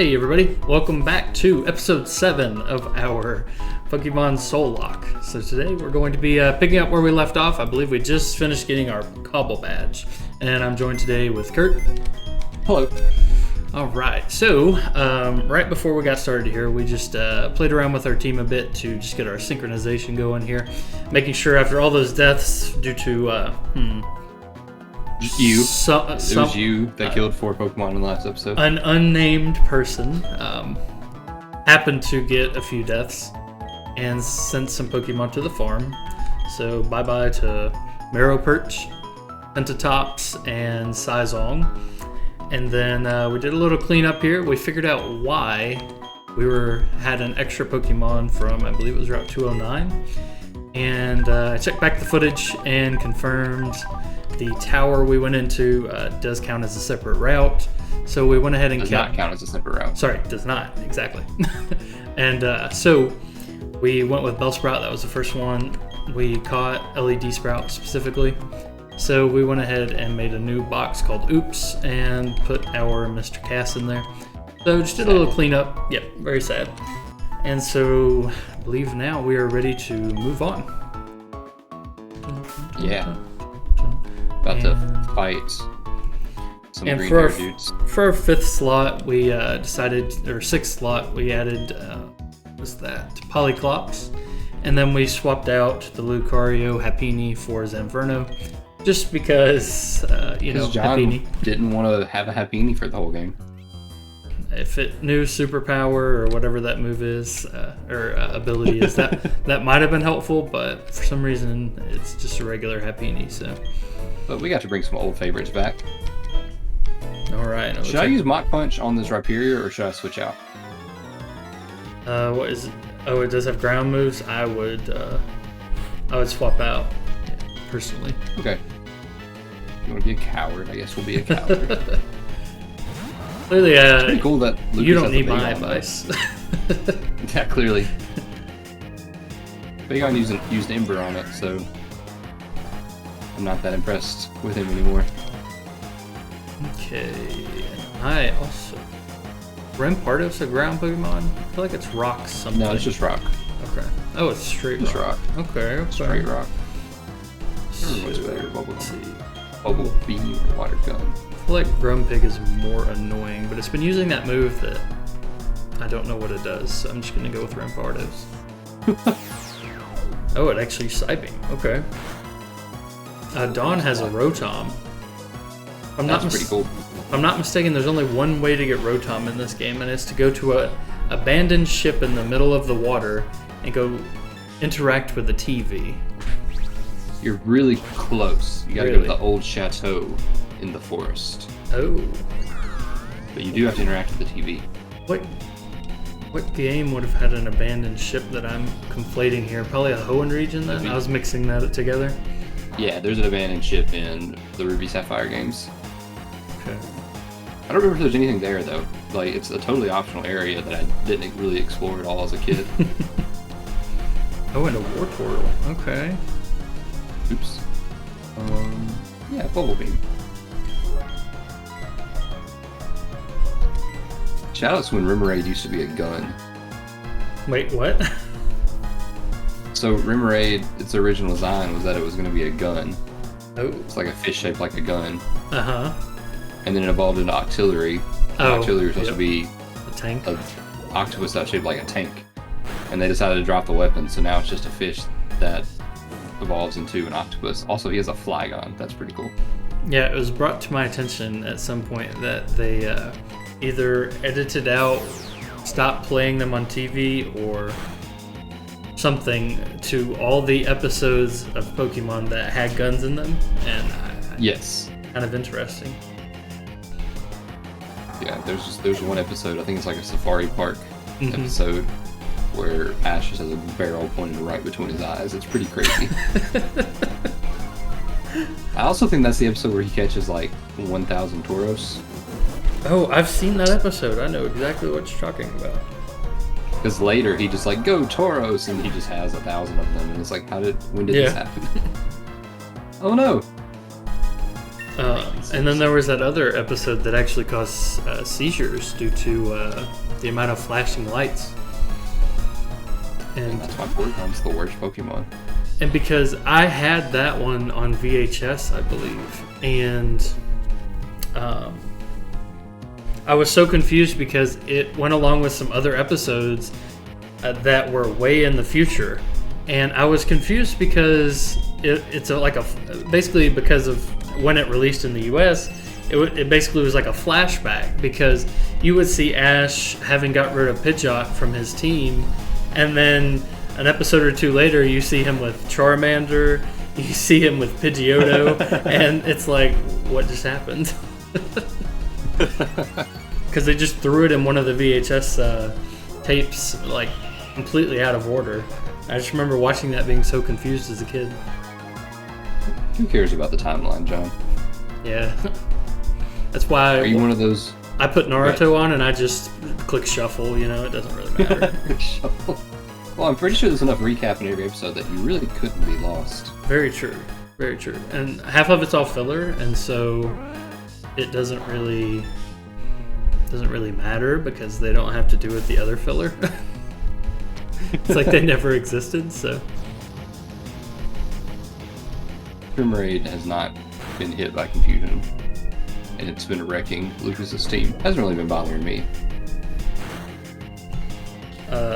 Hey everybody, welcome back to episode 7 of our Pokémon Soul Lock. So today we're going to be picking up where we left off. I believe we just finished getting our Cobble badge. And I'm joined today with Kurt. Hello. Alright, so right before we got started here, we just played around with our team a bit to just get our synchronization going here. Making sure after all those deaths due to, You. It was you that killed 4 Pokemon in the last episode. An unnamed person happened to get a few deaths and sent some Pokemon to the farm. So bye-bye to Marrowperch, Pentatops, and Sizong. And then we did a little cleanup here. We figured out why we had an extra Pokemon from, I believe it was Route 209. And I checked back the footage and confirmed the tower we went into does count as a separate route. So we went ahead and does not count as a separate route. Sorry, does not, exactly. And so we went with Bellsprout. That was the first one. We caught LED Sprout specifically. So we went ahead and made a new box called Oops and put our Mr. Cass in there. So just did a little cleanup. Yep, very sad. And so I believe now we are ready to move on. Yeah. About to fight some green hair dudes. For our 5th slot, we decided, or 6th slot, we added, what's that, Polyclops. And then we swapped out the Lucario Happiny for Zamverno. Just because, John Happiny didn't want to have a Happiny for the whole game. If it knew superpower or whatever that move is, or ability is, that might have been helpful, but for some reason it's just a regular Happiny, so. But we got to bring some old favorites back. Alright. Should I use Mach Punch on this Rhyperior, or should I switch out? What is it? Oh, it does have ground moves. I would swap out, personally. Okay. If you want to be a coward, I guess we'll be a coward. Clearly, it's pretty cool that Lucas you don't has need a my Bagon, advice. Yeah, clearly. Bagon used Ember on it, so I'm not that impressed with him anymore. Okay, I also... Rampardos a ground Pokemon? I feel like it's rock something. No, it's just rock. Okay. Oh, it's straight just rock. Okay. Straight rock. So, What's better? let's see. Bubble Beam or Water Gun? I feel like Grumpig is more annoying, but it's been using that move that I don't know what it does, so I'm just going to go with Rampardos. Oh, it actually Psybeam. Okay. Dawn has a Rotom. That's pretty cool. If I'm not mistaken, there's only one way to get Rotom in this game, and it's to go to a abandoned ship in the middle of the water and go interact with the TV. You're really close. You gotta go to the old chateau in the forest. Oh. But you do have to interact with the TV. What game would have had an abandoned ship that I'm conflating here? Probably a Hoenn region then? I was mixing that together. Yeah, there's an abandoned ship in the Ruby Sapphire games. Okay. I don't remember if there's anything there though. Like, it's a totally optional area that I didn't really explore at all as a kid. Oh, and a Wartortle. Okay. Oops. Yeah, Bubble Beam. Shoutouts when Remoraid used to be a gun. Wait, what? So Remoraid, its original design was that it was going to be a gun. Oh. It's like a fish shaped like a gun. Uh-huh. And then it evolved into Octillery. Octillery was supposed to be a tank. An octopus that's shaped like a tank. And they decided to drop the weapon, so now it's just a fish that evolves into an octopus. Also, he has a Flygon. That's pretty cool. Yeah, it was brought to my attention at some point that they either edited out, stopped playing them on TV, or something to all the episodes of Pokemon that had guns in them, and yes, kind of interesting. Yeah, there's one episode, I think it's like a Safari Park episode, where Ash just has a barrel pointed right between his eyes. It's pretty crazy. I also think that's the episode where he catches like 1,000 Tauros. Oh, I've seen that episode. I know exactly what you're talking about. Because later he just like, go Tauros, and he just has 1,000 of them, and it's like, when did this happen? Oh no! And then there was that other episode that actually caused seizures due to the amount of flashing lights. And that's why Porygon's the worst Pokemon. And because I had that one on VHS, I believe, and I was so confused because it went along with some other episodes that were way in the future, and I was confused because basically because of when it released in the US, it basically was like a flashback, because you would see Ash having got rid of Pidgeot from his team, and then an episode or two later you see him with Charmander, you see him with Pidgeotto, and it's like, what just happened? Because they just threw it in one of the VHS tapes, like completely out of order. I just remember watching that being so confused as a kid. Who cares about the timeline, John? Yeah. That's why. Are you one of those? I put Naruto on and I just click shuffle, it doesn't really matter. Shuffle. Well, I'm pretty sure there's enough recap in every episode that you really couldn't be lost. Very true. Very true. And half of it's all filler, and so it doesn't really matter because they don't have to do with the other filler. It's like they never existed, so. Primarade has not been hit by confusion, and it's been wrecking Lucas's team. Hasn't really been bothering me.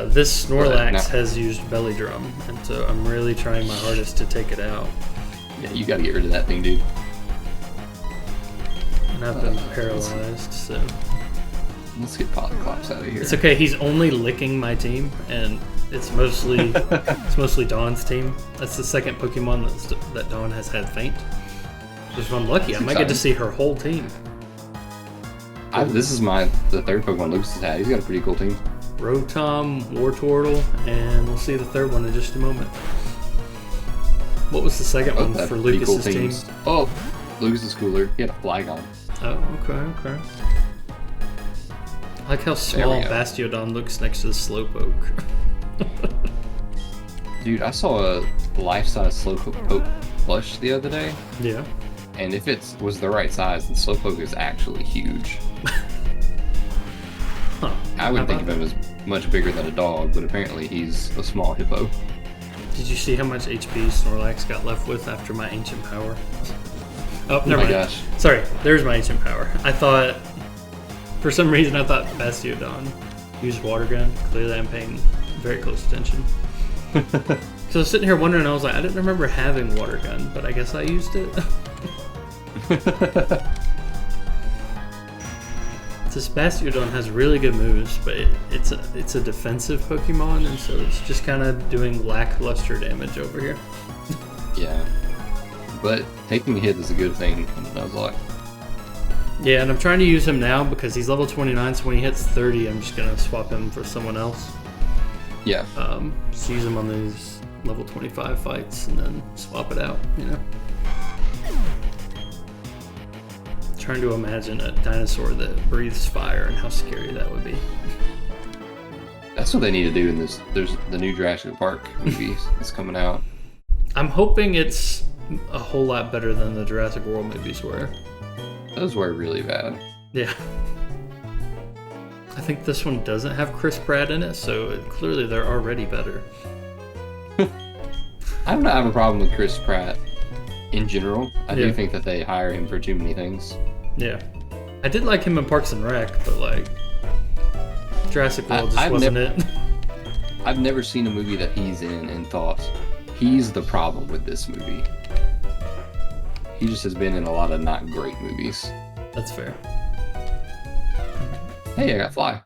This Snorlax has used Belly Drum, and so I'm really trying my hardest to take it out. Yeah, you gotta get rid of that thing, dude. And I've been paralyzed, so. Let's get Polyclops out of here. It's okay, he's only licking my team, and it's mostly Dawn's team. That's the second Pokemon that Dawn has had faint. If I'm lucky, I might get to see her whole team. This is the third Pokemon Lucas has had. He's got a pretty cool team. Rotom, Wartortle, and we'll see the third one in just a moment. What was the second one for Lucas's team? Oh, Lucas is cooler. He had a Flygon. Oh, okay. I like how small Bastiodon looks next to the Slowpoke. Dude, I saw a life-size Slowpoke plush the other day. Yeah. And if it was the right size, the Slowpoke is actually huge. Huh. I would think of him as much bigger than a dog, but apparently he's a small hippo. Did you see how much HP Snorlax got left with after my Ancient Power? Oh, never mind. Gosh. Sorry, there's my Ancient Power. For some reason I thought Bastiodon used Water Gun. Clearly I'm paying very close attention. So I was sitting here wondering, I was like, I didn't remember having Water Gun, but I guess I used it. This Bastiodon has really good moves, but it's a defensive Pokemon, and so it's just kind of doing lackluster damage over here. Yeah, but taking a hit is a good thing in Nuzlocke. Yeah, and I'm trying to use him now because he's level 29, so when he hits 30, I'm just gonna swap him for someone else. Yeah. Just use him on these level 25 fights, and then swap it out. Trying to imagine a dinosaur that breathes fire and how scary that would be. That's what they need to do in this. There's the new Jurassic Park movie that's coming out. I'm hoping it's a whole lot better than the Jurassic World movies were. Those were really bad. Yeah. I think this one doesn't have Chris Pratt in it, so clearly they're already better. I don't have a problem with Chris Pratt in general. I do think that they hire him for too many things. Yeah. I did like him in Parks and Rec, but Jurassic World just wasn't it. I've never seen a movie that he's in and thought, he's the problem with this movie. He just has been in a lot of not great movies. That's fair. Hey, I got Fly.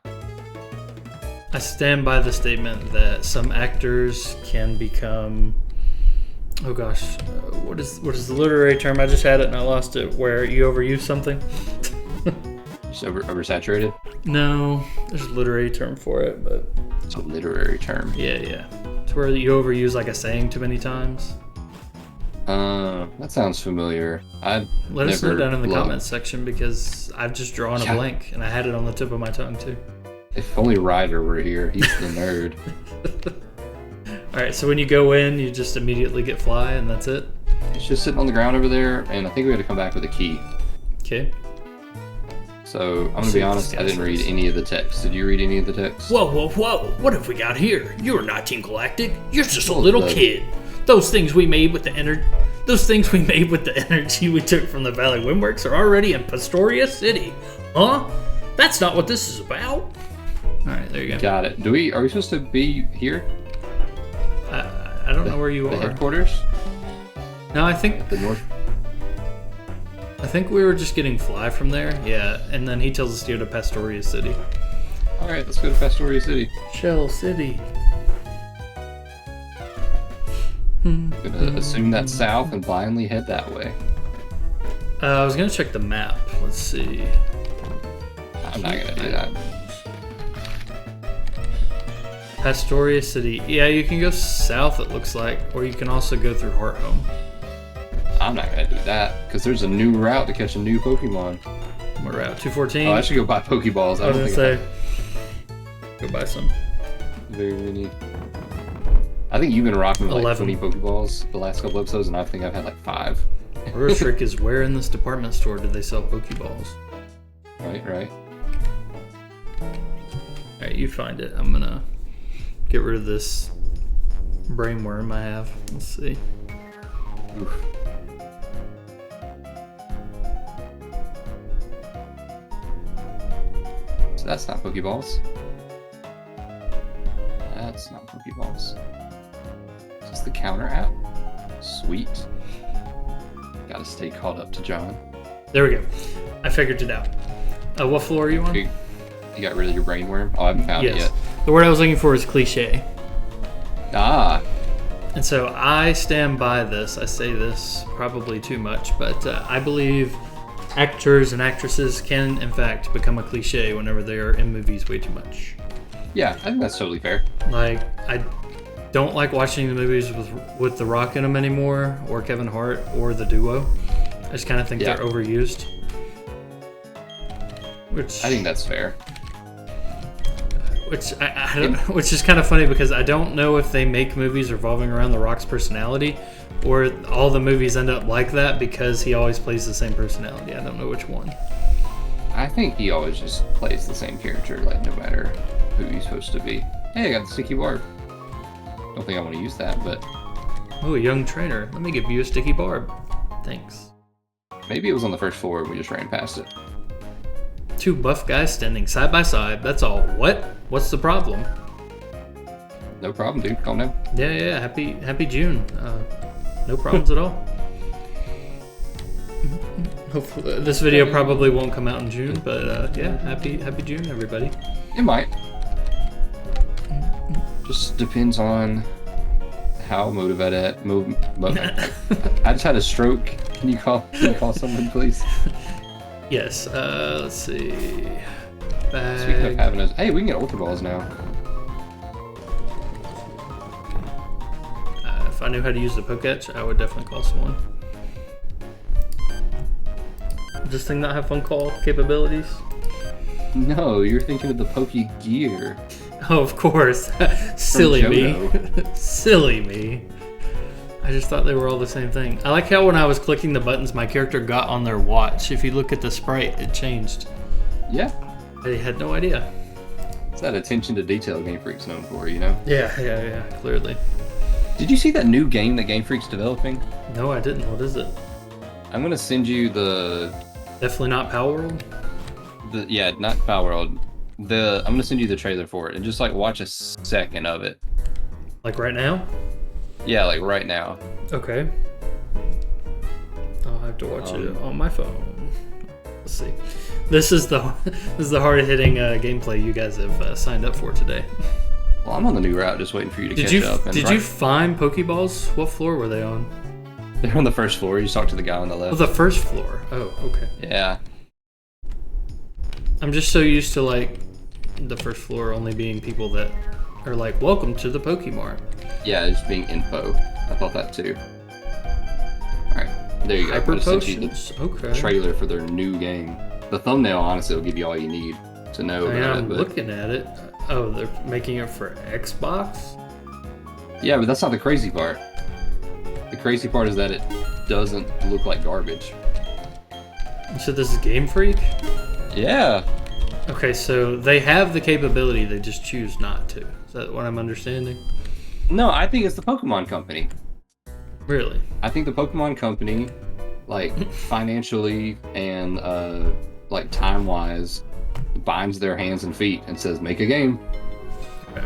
I stand by the statement that some actors can become... Oh gosh, what is the literary term? I just had it and I lost it. Where you overuse something? Just oversaturated? No, there's a literary term for it, but... It's a literary term. Yeah. It's where you overuse a saying too many times. That sounds familiar. Let us know down in the comments section because I've just drawn a blank and I had it on the tip of my tongue too. If only Ryder were here, he's the nerd. Alright, so when you go in, you just immediately get Fly and that's it? It's just sitting on the ground over there, and I think we had to come back with a key. Okay. So, I'm gonna be honest, I didn't read any of the text. Did you read any of the text? Whoa, whoa, whoa! What have we got here? You're not Team Galactic. You're just a little kid. Those things we made with the energy we took from the Valley Windworks are already in Pastoria City. Huh? That's not what this is about. All right, there you go. Got it. Are we supposed to be here? I don't know where you the are. Headquarters? No, I think The north. I think we were just getting fly from there. Yeah, and then he tells us to go to Pastoria City. All right, let's go to Pastoria City. Shell City. I'm gonna assume that's south and blindly head that way. I was gonna check the map. Let's see. I'm not gonna do that. Pastoria City. Yeah, you can go south, it looks like, or you can also go through Hearthome. I'm not gonna do that because there's a new route to catch a new Pokemon. We're at 214. Oh, I should go buy Pokeballs. I was gonna say, go buy some. Very many. I think you've been rocking with like 11. 20 Pokeballs the last couple episodes, and I think I've had like 5. Real trick is, where in this department store do they sell Pokeballs? Right. Alright, you find it. I'm gonna get rid of this brainworm I have. Let's see. Oof. So that's not Pokeballs. That's not Pokeballs. Is this the counter app? Sweet. Gotta stay caught up to John. There we go. I figured it out. What floor are you on? You got rid of your brainworm? Oh, I haven't found it yet. The word I was looking for is cliche. Ah. And so I stand by this. I say this probably too much, but I believe actors and actresses can, in fact, become a cliche whenever they are in movies way too much. Yeah, I think that's totally fair. Like, I don't like watching the movies with The Rock in them anymore, or Kevin Hart, or the duo. I just kind of think they're overused. Which I think that's fair. Which which is kind of funny because I don't know if they make movies revolving around The Rock's personality, or all the movies end up like that because he always plays the same personality. I don't know which one. I think he always just plays the same character, like no matter who he's supposed to be. Hey, I got the sticky barb. Don't think I want to use that, but Oh, a young trainer. Let me give you a sticky barb. Thanks. maybe it was on the first floor and we just ran past it. 2 buff guys standing side by side. That's all. What? What's the problem? No problem, dude. Calm down. Yeah. Happy June. No problems at all. Hopefully, this video probably won't come out in June, but yeah, happy June, everybody. It might. Just depends on how motivated. I just had a stroke. Can you call someone, please? Yes. Let's see. Speaking of having us, hey, we can get Ultra Balls now. If I knew how to use the Poketch, I would definitely call someone. Does this thing not have phone call capabilities? No, you're thinking of the Poke Gear. Oh, of course. Silly me. Silly me. I just thought they were all the same thing. I like how when I was clicking the buttons, my character got on their watch. If you look at the sprite, it changed. Yeah. I had no idea. It's that attention to detail Game Freak's known for, you know? Yeah, clearly. Did you see that new game that Game Freak's developing? No, I didn't. What is it? I'm gonna send you the... Definitely not Power World? Yeah, not Power World. I'm gonna send you the trailer for it and just like watch a second of it. Like right now? Yeah, like right now. Okay. I'll have to watch it on my phone. Let's see. This is the hard-hitting gameplay you guys have signed up for today. Well, I'm on the new route, just waiting for you to catch up. And Did you find Pokeballs? What floor were they on? They're on the first floor. You just talk to the guy on the left. Oh, the first floor. Oh, okay. Yeah. I'm just so used to like the first floor only being people that are like, "Welcome to the Pokemart." Yeah, it's being info. I thought that too. All right, there you go. Hyper I just sent you potions. the Okay. trailer for their new game. The thumbnail, honestly, will give you all you need to know about it. I'm looking at it. Oh, they're making it for Xbox? Yeah, but that's not the crazy part. The crazy part is that doesn't look like garbage. So this is Game Freak? Yeah. Okay, so they have the capability, they just choose not to. Is that what I'm understanding? No, I think it's the Pokemon Company. Really? I think the Pokemon Company, like financially and like time-wise, binds their hands and feet and says, make a game. Okay.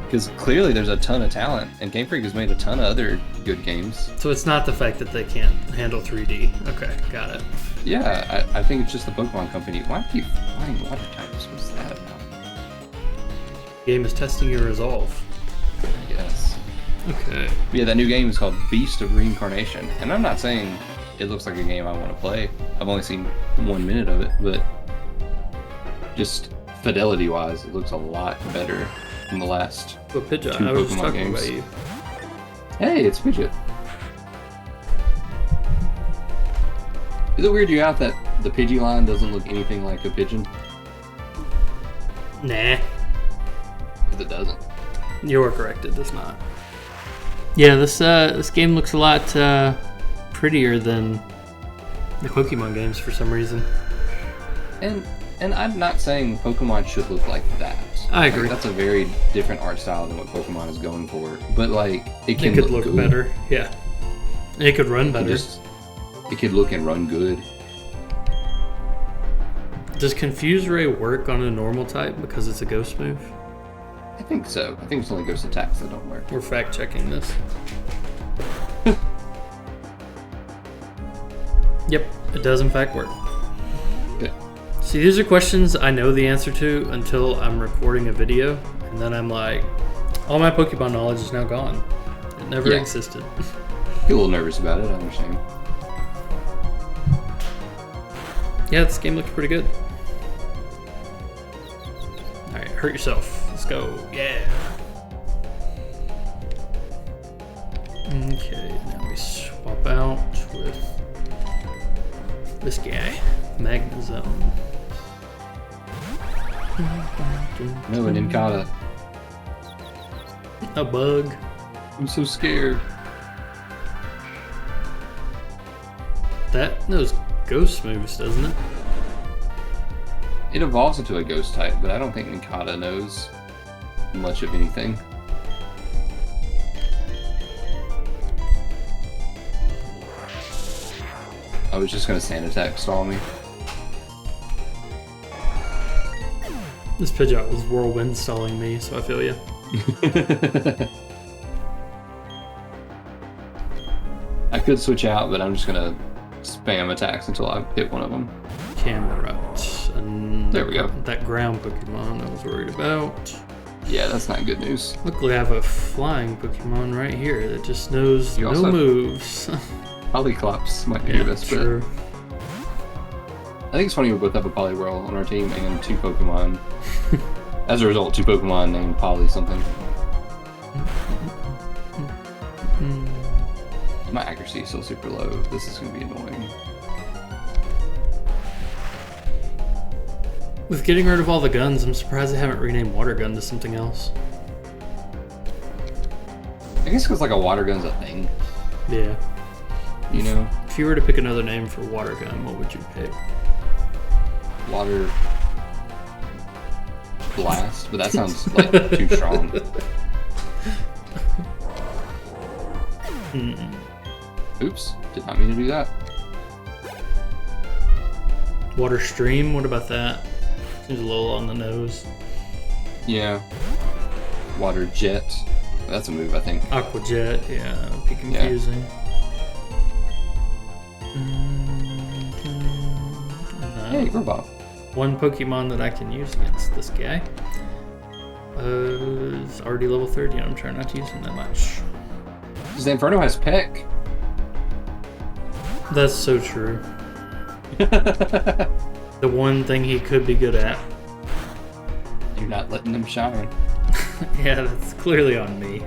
Because clearly there's a ton of talent, and Game Freak has made a ton of other good games. So it's not the fact that they can't handle 3D. Okay, got it. Yeah, I think it's just the Pokemon Company. Why are you flying water types? What's that about? Game is testing your resolve. I guess. Okay. But yeah, that new game is called Beast of Reincarnation. And I'm not saying it looks like a game I want to play. I've only seen 1 minute of it, but just fidelity-wise, it looks a lot better than the last But Pidgeot, two I was just Pokemon talking games. about you. Hey, it's Pidgeot. Is it weird you out that the Pidgey line doesn't look anything like a pigeon? Nah. Because it doesn't. You are correct, it does not. Yeah, this game looks a lot prettier than the Pokemon games for some reason. And I'm not saying Pokemon should look like that. I agree. Like, that's a very different art style than what Pokemon is going for. But like, it can could look good. better. Yeah. It could run better. It could look and run good. Does Confuse Ray work on a normal type because it's a ghost move? I think so. I think it's only ghost attacks that don't work. We're fact checking this. Yep, it does in fact work. Good. See, these are questions I know the answer to until I'm recording a video, and then I'm like, all my Pokemon knowledge is now gone. It never existed. Get a little nervous about it, I understand. Yeah, this game looks pretty good. Alright, hurt yourself. Let's go. Yeah. Okay, now we swap out with this guy, Magnezone. No, an Incada. A bug. I'm so scared. That knows ghost moves, doesn't it? It evolves into a ghost type, but I don't think Incada knows much of anything. I was just gonna sand attack stall me. This Pidgeot was whirlwind stalling me, so I feel you. I could switch out, but I'm just gonna spam attacks until I hit one of them. Camera. And there we go. That ground Pokemon I was worried about. Yeah, that's not good news. Luckily, I have a flying Pokemon right here that just knows You no also- moves. Polyclops might be your best bet. true. I think it's funny we both have a Poliwhirl on our team and two Pokemon. As a result, two Pokemon named Poly something. My accuracy is still super low. This is going to be annoying. With getting rid of all the guns, I'm surprised they haven't renamed Water Gun to something else. I guess because like a water gun's a thing, Yeah. you know? If you were to pick another name for Water Gun, what would you pick? Water blast, but that sounds like too strong. Oops, did not mean to do that. Water Stream, what about that? Seems a little on the nose. Yeah. Water jet. That's a move, I think. Aqua Jet, yeah, it'd be confusing. Hey, Robot. One Pokemon that I can use against this guy is already level 30, and I'm trying not to use him that much. The Inferno has Peck. That's so true. The one thing he could be good at. You're not letting them shine. Yeah, that's clearly on me.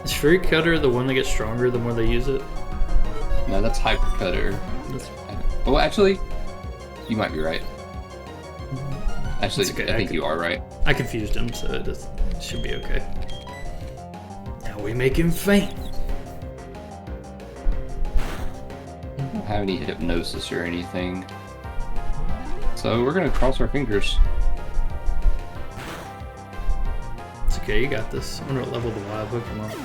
Is Fury Cutter the one that gets stronger the more they use it? No, that's Hyper Cutter. Oh, actually, you might be right. Actually, It's okay, I think you are right. I confused him, so it should be okay. Now we make him faint. I don't have any hypnosis or anything. So we're gonna cross our fingers. It's okay, you got this. I wonder what level the wild Pokemon.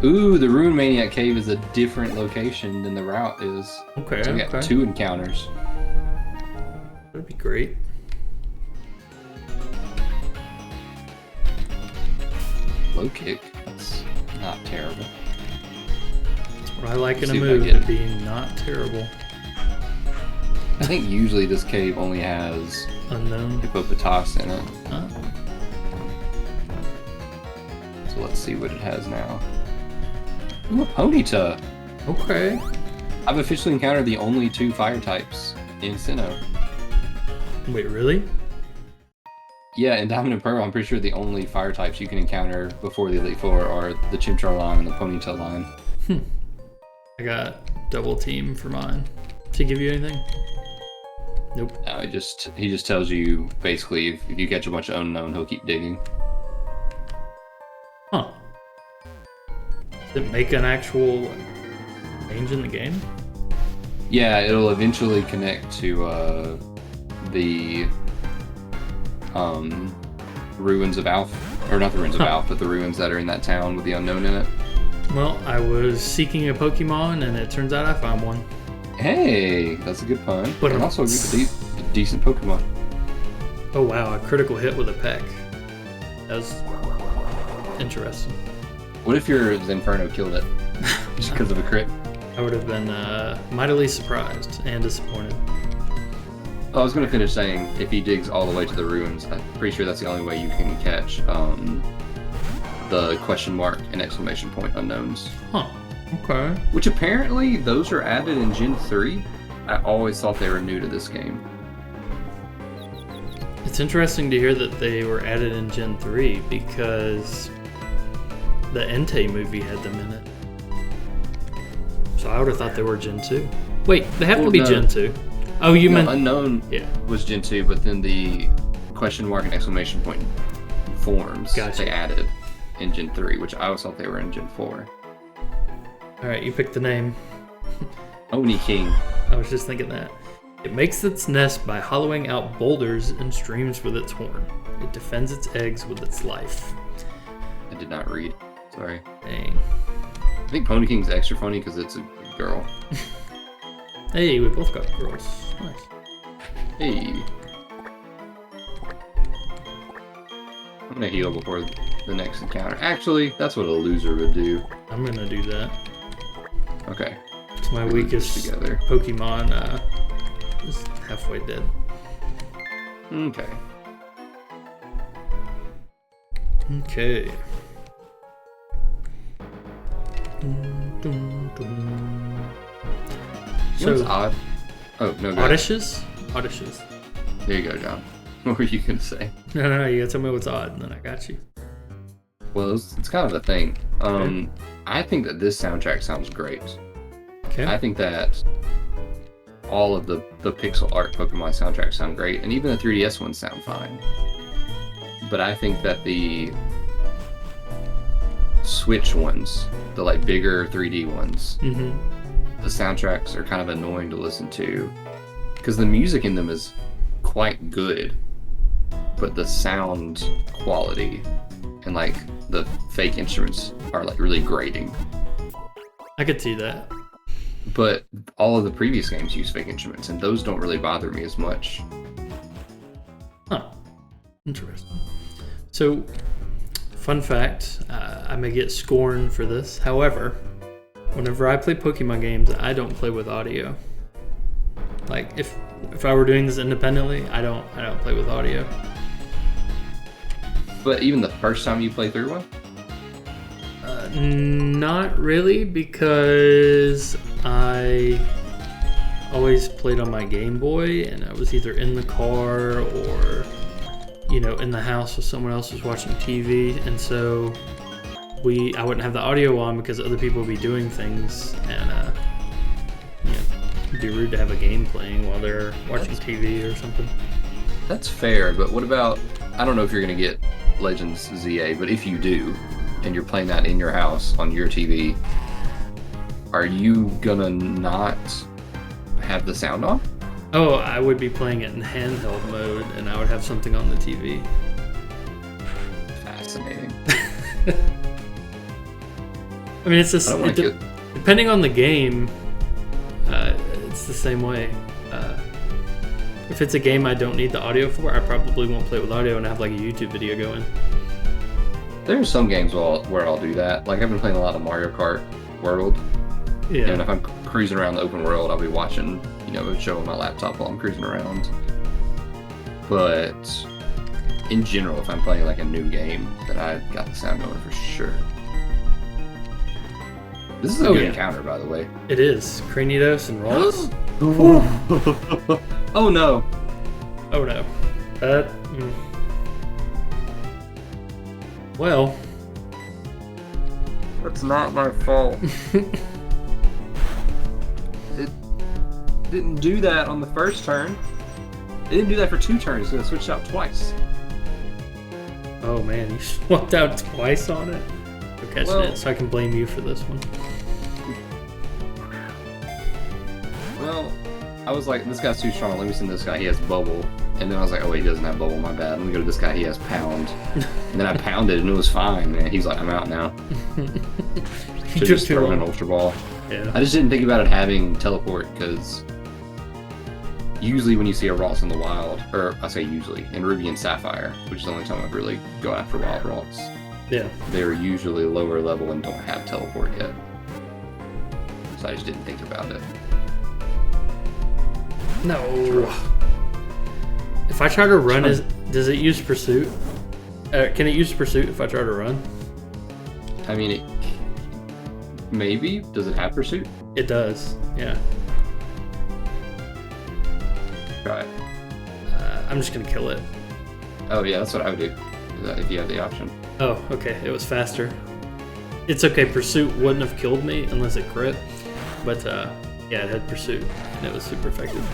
Ooh, the Ruin Maniac Cave is a different location than the route is. Okay, so we got 2 encounters. That'd be great. Low kick. That's not terrible. That's what I like in a See if I move, get it it. being not terrible. I think usually this cave only has Unknown. Hippopotas in it. Huh? So let's see what it has now. Ooh, a Ponyta! Okay. I've officially encountered the only 2 fire types in Sinnoh. Wait, really? Yeah, in Diamond and Pearl, I'm pretty sure the only fire types you can encounter before the Elite Four are the Chimchar line and the Ponyta line. I got double team for mine. Does he give you anything? Nope. No, he just tells you basically if you catch a bunch of unknown, he'll keep digging. Huh. Does it make an actual change in the game? Yeah, it'll eventually connect to the ruins of Alph, or not the ruins of Alph, but the ruins that are in that town with the unknown in it. Well, I was seeking a Pokemon, and it turns out I found one. Hey, that's a good pun. But and also a decent Pokemon. Oh wow, a critical hit with a peck. That was interesting. What if your Zenferno killed it just because of a crit? I would have been mightily surprised and disappointed. I was going to finish saying, if he digs all the way to the ruins, I'm pretty sure that's the only way you can catch the question mark and exclamation point unknowns. Huh. Okay. Which apparently, those are added in Gen 3. I always thought they were new to this game. It's interesting to hear that they were added in Gen 3 because the Entei movie had them in it. So I would have thought they were Gen 2. Wait, they have to be no. Gen 2. Oh, you meant... Unknown was Gen 2, but then the question mark and exclamation point forms they added in Gen 3, which I always thought they were in Gen 4. Alright, you picked the name. Oni King. I was just thinking that. It makes its nest by hollowing out boulders and streams with its horn. It defends its eggs with its life. I did not read. Sorry. Dang. I think Pony King's extra funny because it's a girl. Hey, we both got girls. Nice. Hey. I'm gonna heal before the next encounter. Actually, that's what a loser would do. I'm gonna do that. Okay. It's my weakest together. Pokemon is halfway dead. Okay. Okay. You know what's odd? Oh, no, go ahead. Odysseus? Odysseus. There you go, John. What were you gonna say? No, you gotta tell me what's odd, and then I got you. Well, it's kind of a thing. I think that this soundtrack sounds great. Okay. I think that all of the pixel art Pokemon soundtracks sound great, and even the 3DS ones sound fine. But I think that the Switch ones, the like bigger 3D ones, the soundtracks are kind of annoying to listen to because the music in them is quite good, but the sound quality and like the fake instruments are like really grating. I could see that. But all of the previous games use fake instruments, and those don't really bother me as much. Huh. Interesting. So, fun fact, I may get scorned for this. However, whenever I play Pokemon games, I don't play with audio. Like, if I were doing this independently, I don't play with audio. But even the first time you play through one? Not really, because I always played on my Game Boy, and I was either in the car or, in the house with someone else was watching TV, and so I wouldn't have the audio on because other people would be doing things, and it'd be rude to have a game playing while they're watching TV or something. That's fair, but what about, I don't know if you're going to get Legends ZA, but if you do, and you're playing that in your house on your TV, are you gonna not have the sound on? Oh, I would be playing it in handheld mode, and I would have something on the TV. Fascinating. I mean, it's just depending on the game. It's the same way. If it's a game I don't need the audio for, I probably won't play it with audio and have like a YouTube video going. There's some games where I'll do that. Like I've been playing a lot of Mario Kart World. Yeah. And if I'm cruising around the open world, I'll be watching, a show on my laptop while I'm cruising around. But in general, if I'm playing like a new game, then I've got the sound going for sure. This is a good encounter, by the way. It is. Cranidos and Rolls. Oh no. Oh no. Well. That's not my fault. It didn't do that on the first turn. It didn't do that for 2 turns, so it switched out twice. Oh man, you swapped out twice on it? For catching it, so I can blame you for this one. Well, I was like, this guy's too strong, let me send this guy, he has bubble. And then I was like, oh wait, he doesn't have bubble, my bad. Let me go to this guy, he has pound. And then I pounded and it was fine, man. He's like, I'm out now. Should just throw an Ultra Ball. Yeah. I just didn't think about it having teleport, because usually when you see a Ross in the wild, or I say usually, in Ruby and Sapphire, which is the only time I've really go after wild Ross, yeah, they're usually lower level and don't have teleport yet. So I just didn't think about it. No. If I try to run, does it use pursuit? Can it use pursuit if I try to run? I mean, maybe. Does it have pursuit? It does, yeah. Try it. I'm just gonna kill it. Oh yeah, that's what I would do, if you have the option. Oh, okay, it was faster. It's okay, pursuit wouldn't have killed me unless it crit. But yeah, it had pursuit, and it was super effective.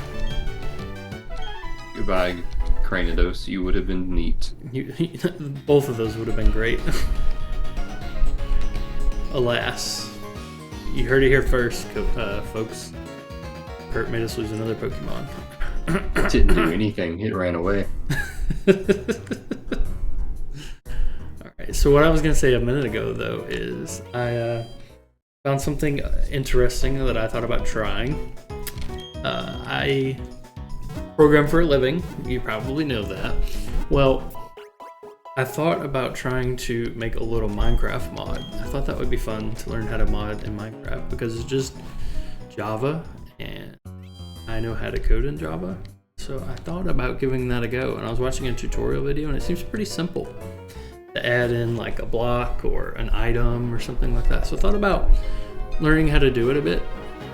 Goodbye, Cranidos. You would have been neat. Both of those would have been great. Alas. You heard it here first, folks. Kurt made us lose another Pokemon. It didn't do anything. It ran away. Alright, so what I was going to say a minute ago, though, is I found something interesting that I thought about trying. I program for a living. You probably know that. Well, I thought about trying to make a little Minecraft mod. I thought that would be fun to learn how to mod in Minecraft because it's just Java and I know how to code in Java. So I thought about giving that a go, and I was watching a tutorial video and it seems pretty simple to add in like a block or an item or something like that. So I thought about learning how to do it a bit,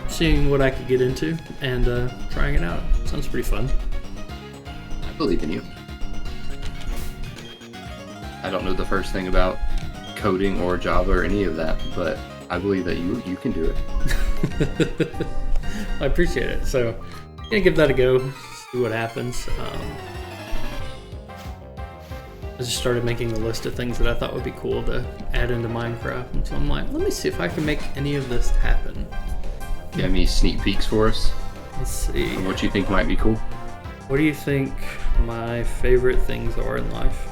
seeing what I could get into, and trying it out. Sounds pretty fun. I believe in you. I don't know the first thing about coding or Java or any of that, but I believe that you can do it. I appreciate it. So I'm gonna give that a go, see what happens. I just started making a list of things that I thought would be cool to add into Minecraft, and so I'm like, let me see if I can make any of this happen. You have any sneak peeks for us? Let's see. Of what you think might be cool? What do you think my favorite things are in life?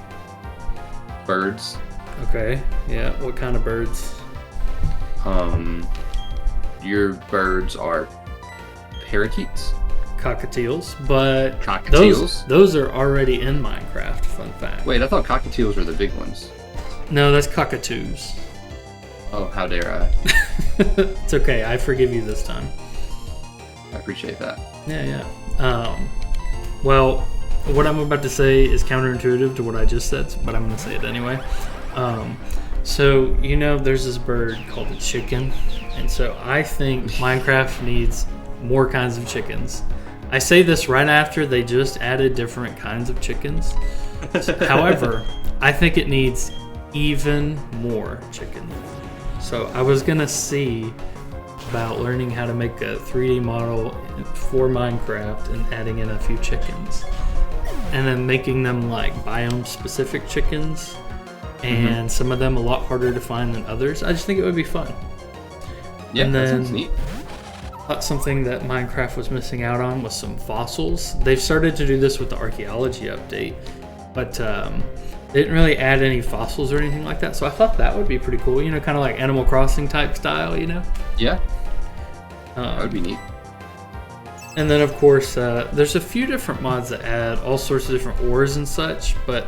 Birds. Okay, yeah, what kind of birds? Your birds are parakeets? Cockatiels, but Cockatiels? those are already in Minecraft, fun fact. Wait, I thought cockatiels were the big ones. No, that's cockatoos. Oh, how dare I. It's okay, I forgive you this time. I appreciate that. Yeah. Well, what I'm about to say is counterintuitive to what I just said, but I'm going to say it anyway. So, there's this bird called a chicken, and so I think Minecraft needs more kinds of chickens. I say this right after they just added different kinds of chickens. However, I think it needs even more chicken. So I was going to see about learning how to make a 3D model for Minecraft and adding in a few chickens. And then making them like biome specific chickens and some of them a lot harder to find than others. I just think it would be fun. Yeah, and that then, sounds neat. Something that Minecraft was missing out on was some fossils. They've started to do this with the archaeology update, but they didn't really add any fossils or anything like that. So I thought that would be pretty cool. You know, kind of like Animal Crossing type style. You know. Yeah. That would be neat. And then, of course, there's a few different mods that add all sorts of different ores and such, but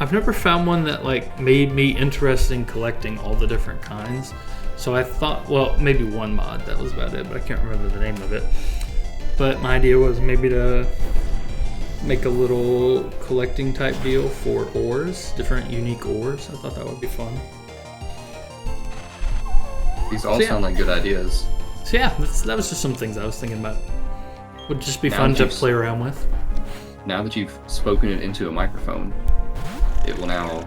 I've never found one that like made me interested in collecting all the different kinds. So I thought, well, maybe one mod, that was about it, but I can't remember the name of it. But my idea was maybe to make a little collecting type deal for ores, different unique ores. I thought that would be fun. These all sound like good ideas. So yeah, that was just some things I was thinking about. Would just be fun to play around with. Now that you've spoken it into a microphone, it will now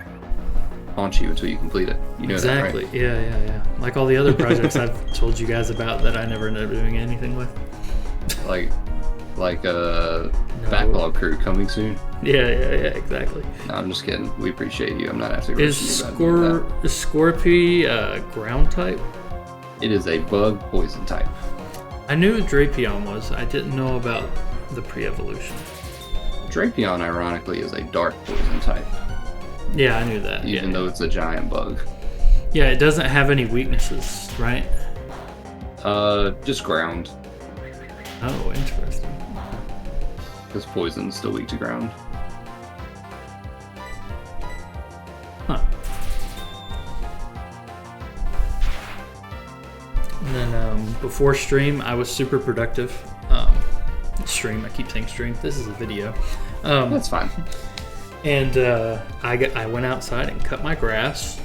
haunt you until you complete it. You know exactly. that, right? Yeah. Like all the other projects I've told you guys about that I never ended up doing anything with. like a backlog crew coming soon. Yeah, exactly. No, I'm just kidding. We appreciate you. I'm not actually Is Scorpy ground type? It is a bug poison type. I knew Drapion was. I didn't know about the pre-evolution. Drapion, ironically, is a dark poison type. Yeah, I knew that. Even though it's a giant bug. Yeah, it doesn't have any weaknesses, right? Just ground. Oh, interesting. Because poison's still weak to ground. Huh. And then before stream, I was super productive. Stream, I keep saying stream. This is a video. That's fine. And I went outside and cut my grass.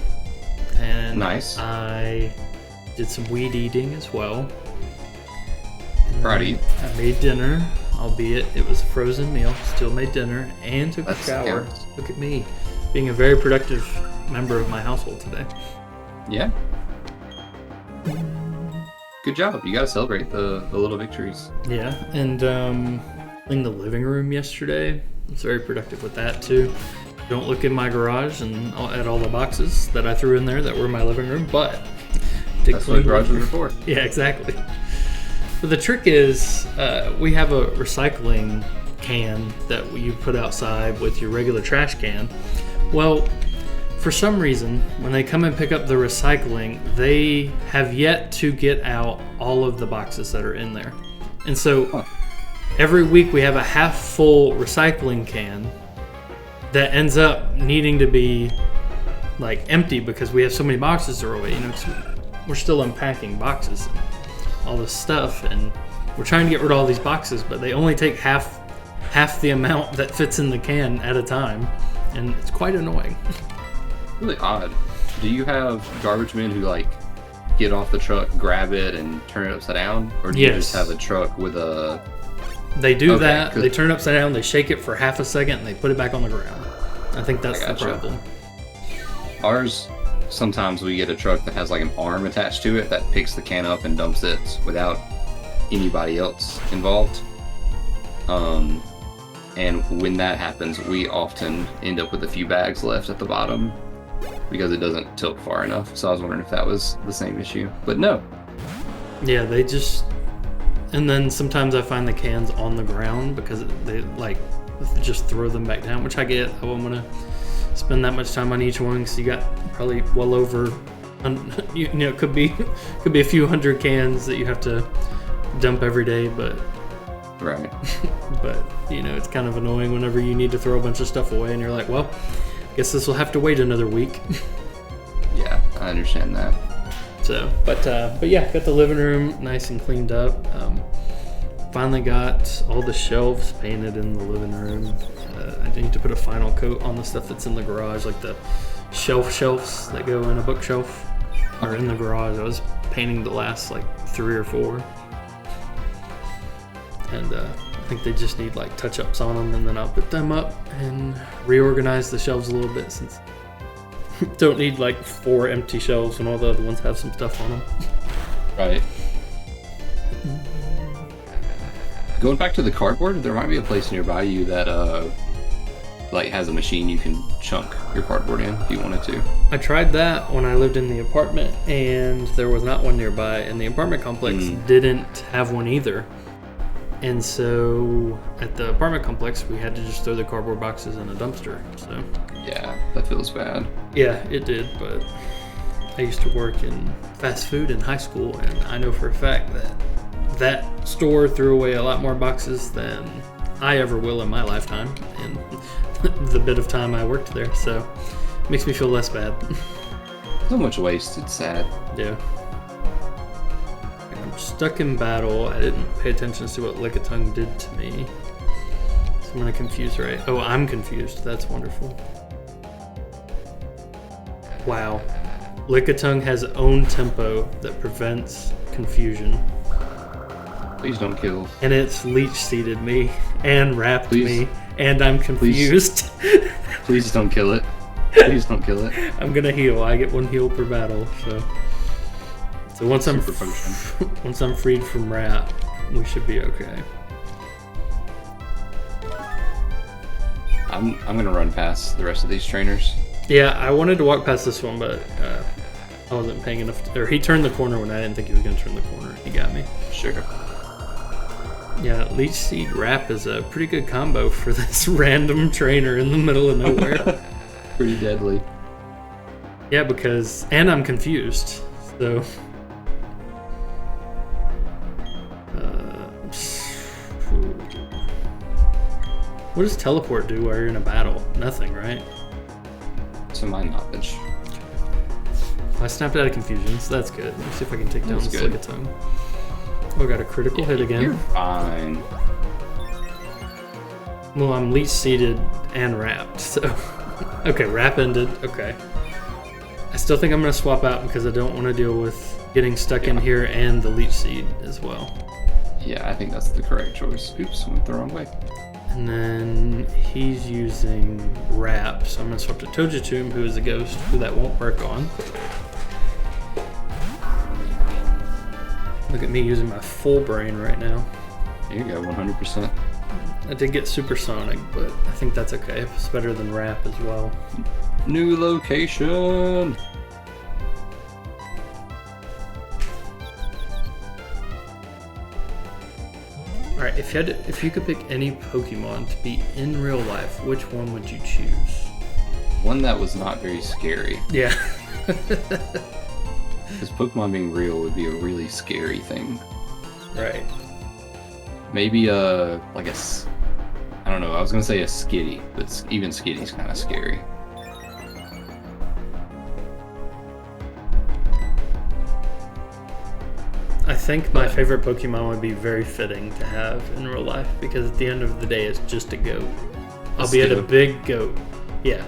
And nice. I did some weed eating as well. Proud of you. I made dinner, albeit it was a frozen meal. Still made dinner and took a shower. Look at me, being a very productive member of my household today. Yeah. Good job. You gotta celebrate the little victories. Yeah, and cleaned the living room yesterday. I was very productive with that too. Don't look in my garage and at all the boxes that I threw in there that were in my living room, but that's what garage was for. Yeah, exactly. But the trick is, we have a recycling can that you put outside with your regular trash can. Well, for some reason, when they come and pick up the recycling, they have yet to get out all of the boxes that are in there. And so every week we have a half full recycling can that ends up needing to be like empty because we have so many boxes to throw away. You know, we're still unpacking boxes and all this stuff, and we're trying to get rid of all these boxes, but they only take half the amount that fits in the can at a time, and it's quite annoying. Really odd. Do you have garbage men who like get off the truck, grab it, and turn it upside down, or do you just have a truck with a? They do that. They turn it upside down. They shake it for half a second, and they put it back on the ground. I think that's the problem. Ours, sometimes we get a truck that has like an arm attached to it that picks the can up and dumps it without anybody else involved. And when that happens, we often end up with a few bags left at the bottom because it doesn't tilt far enough. So I was wondering if that was the same issue, but no. Yeah, they just... And then sometimes I find the cans on the ground because they like just throw them back down, which I get. I wouldn't want to spend that much time on each one because you got probably well over, you know, it could be a few hundred cans that you have to dump every day, but right. But you know, it's kind of annoying whenever you need to throw a bunch of stuff away and you're like, well, I guess this will have to wait another week. Yeah, I understand that. So, but yeah, got the living room nice and cleaned up. Finally got all the shelves painted in the living room. I need to put a final coat on the stuff that's in the garage, like the shelves that go in a bookshelf are in the garage. I was painting the last like 3 or 4. And I think they just need like touch-ups on them, and then I'll put them up and reorganize the shelves a little bit, since don't need like 4 empty shelves when all the other ones have some stuff on them. Right. Going back to the cardboard, there might be a place nearby you that like has a machine you can chunk your cardboard in if you wanted to. I tried that when I lived in the apartment, and there was not one nearby, and the apartment complex didn't have one either. And so at the apartment complex, we had to just throw the cardboard boxes in a dumpster. So Yeah, that feels bad. yeah, it did, but I used to work in fast food in high school, and I know for a fact that that store threw away a lot more boxes than I ever will in my lifetime, and the bit of time I worked there, so it makes me feel less bad. So much waste, it's sad. Yeah. I'm stuck in battle. I didn't pay attention to see what Lickitung did to me. So I'm gonna confuse, right? Oh, I'm confused. That's wonderful. Wow. Lickitung has own tempo that prevents confusion. Please don't kill. And it's leech seeded me and wrapped Please. me, and I'm confused. Please don't kill it. Please don't kill it. I'm gonna heal. I get 1 heal per battle, so once Super function. once I'm freed from wrap, we should be okay. I'm gonna run past the rest of these trainers. Yeah, I wanted to walk past this one, but I wasn't paying enough. Or he turned the corner when I didn't think he was gonna turn the corner. He got me. Sure. Yeah, Leech Seed Wrap is a pretty good combo for this random trainer in the middle of nowhere. Pretty deadly. Yeah, and I'm confused, so. What does teleport do while you're in a battle? Nothing, right? To my knowledge. I snapped out of confusion, so that's good. Let me see if I can take down That's this good. Lickitung. Oh, I got a critical hit again. You're fine. Well, I'm leech seeded and wrapped, so. Okay, wrap ended. Okay. I still think I'm going to swap out because I don't want to deal with getting stuck in here and the leech seed as well. Yeah, I think that's the correct choice. Oops, went the wrong way. And then he's using wrap, so I'm going to swap to Tojatumb, who is a ghost, who that won't work on. Look at me using my full brain right now. There you go, 100%. I did get supersonic, but I think that's okay. It's better than wrap as well. New location! Alright, if you could pick any Pokemon to be in real life, which one would you choose? One that was not very scary. Yeah. Because Pokemon being real would be a really scary thing. Right. Maybe I don't know, I was gonna say a Skitty, but even Skitty's kind of scary. I think my favorite Pokemon would be very fitting to have in real life, because at the end of the day, it's just a goat. Albeit a big goat. Yeah.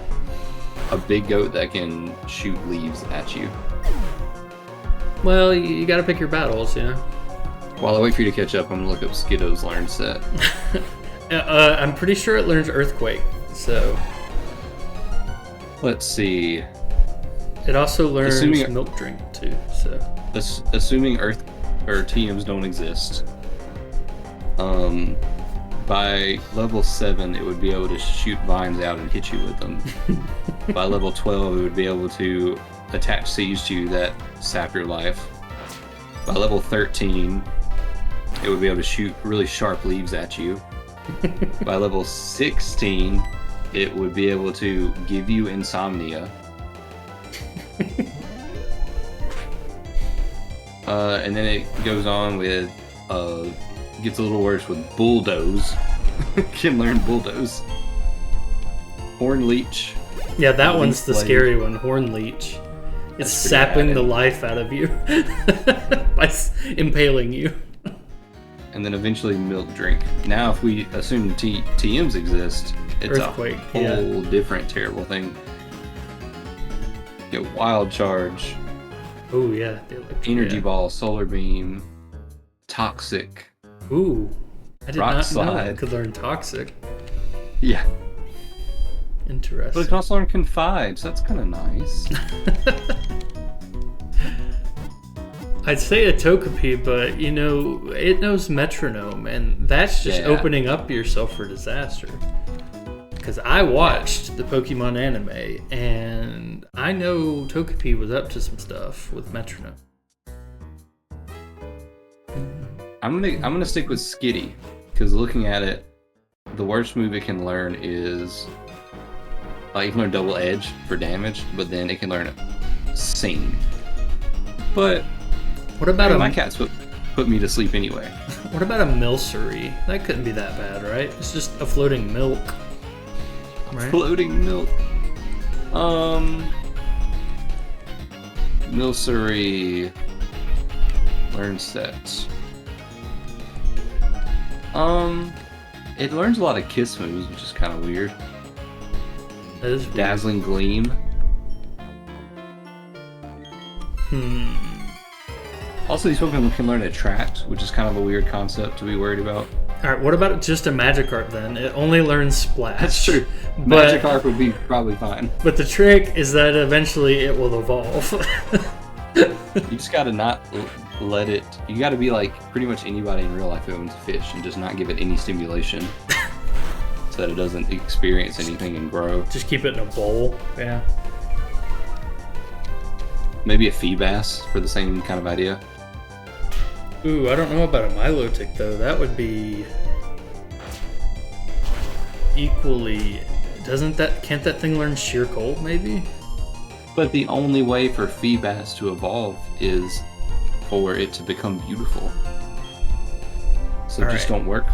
A big goat that can shoot leaves at you. Well, you gotta pick your battles, you know? While I wait for you to catch up, I'm gonna look up Skiddo's learn set. I'm pretty sure it learns Earthquake, so... Let's see. It also learns Assuming- Milk Drink, too, so... Assuming Earth or TMs don't exist, by level 7 it would be able to shoot vines out and hit you with them. By level 12 it would be able to attach seeds to you that sap your life. By level 13 it would be able to shoot really sharp leaves at you. By level 16 it would be able to give you insomnia. And then it goes on with, gets a little worse with Bulldoze. Can learn Bulldoze. Horn Leech. Yeah, that one's the Blade. scary one, Horn Leech. It's That's pretty sapping bad. the life out of you by impaling you. And then eventually Milk Drink. Now if we assume TMs exist, it's Earthquake, a whole different terrible thing. Get Wild Charge, Oh yeah, the electric, Energy yeah. Ball, Solar Beam, Toxic. Ooh, I did Rock not know Slide. it could learn Toxic. Yeah. But Interesting. it can also learn Confide, so that's kind of nice. I'd say a Togepi, but you know, it knows Metronome, and that's just Yeah. opening up yourself for disaster. because I watched the Pokemon anime, and I know Togepi was up to some stuff with Metronome. I'm gonna stick with Skitty, because looking at it, the worst move it can learn is it can learn Double Edge for damage, but then it can learn Sing. But what about my cats put me to sleep anyway. What about a Milcery? That couldn't be that bad, right? It's just a floating milk. Right? Floating milk. Milcery learns sets. It learns a lot of kiss moves, which is kind of weird. That is weird. Dazzling Gleam. Also, these Pokemon can learn Attract, which is kind of a weird concept to be worried about. Alright, what about just a Magikarp then? It only learns Splash. That's true. Magikarp would be probably fine. But the trick is that eventually it will evolve. You just gotta not let it... You gotta be like pretty much anybody in real life who owns a fish and just not give it any stimulation so that it doesn't experience anything and grow. Just keep it in a bowl, yeah. Maybe a Feebas for the same kind of idea. Ooh, I don't know about a Milotic though. That would be equally... Can't that thing learn Sheer Cold maybe? But the only way for Feebas to evolve is for it to become beautiful. So just don't work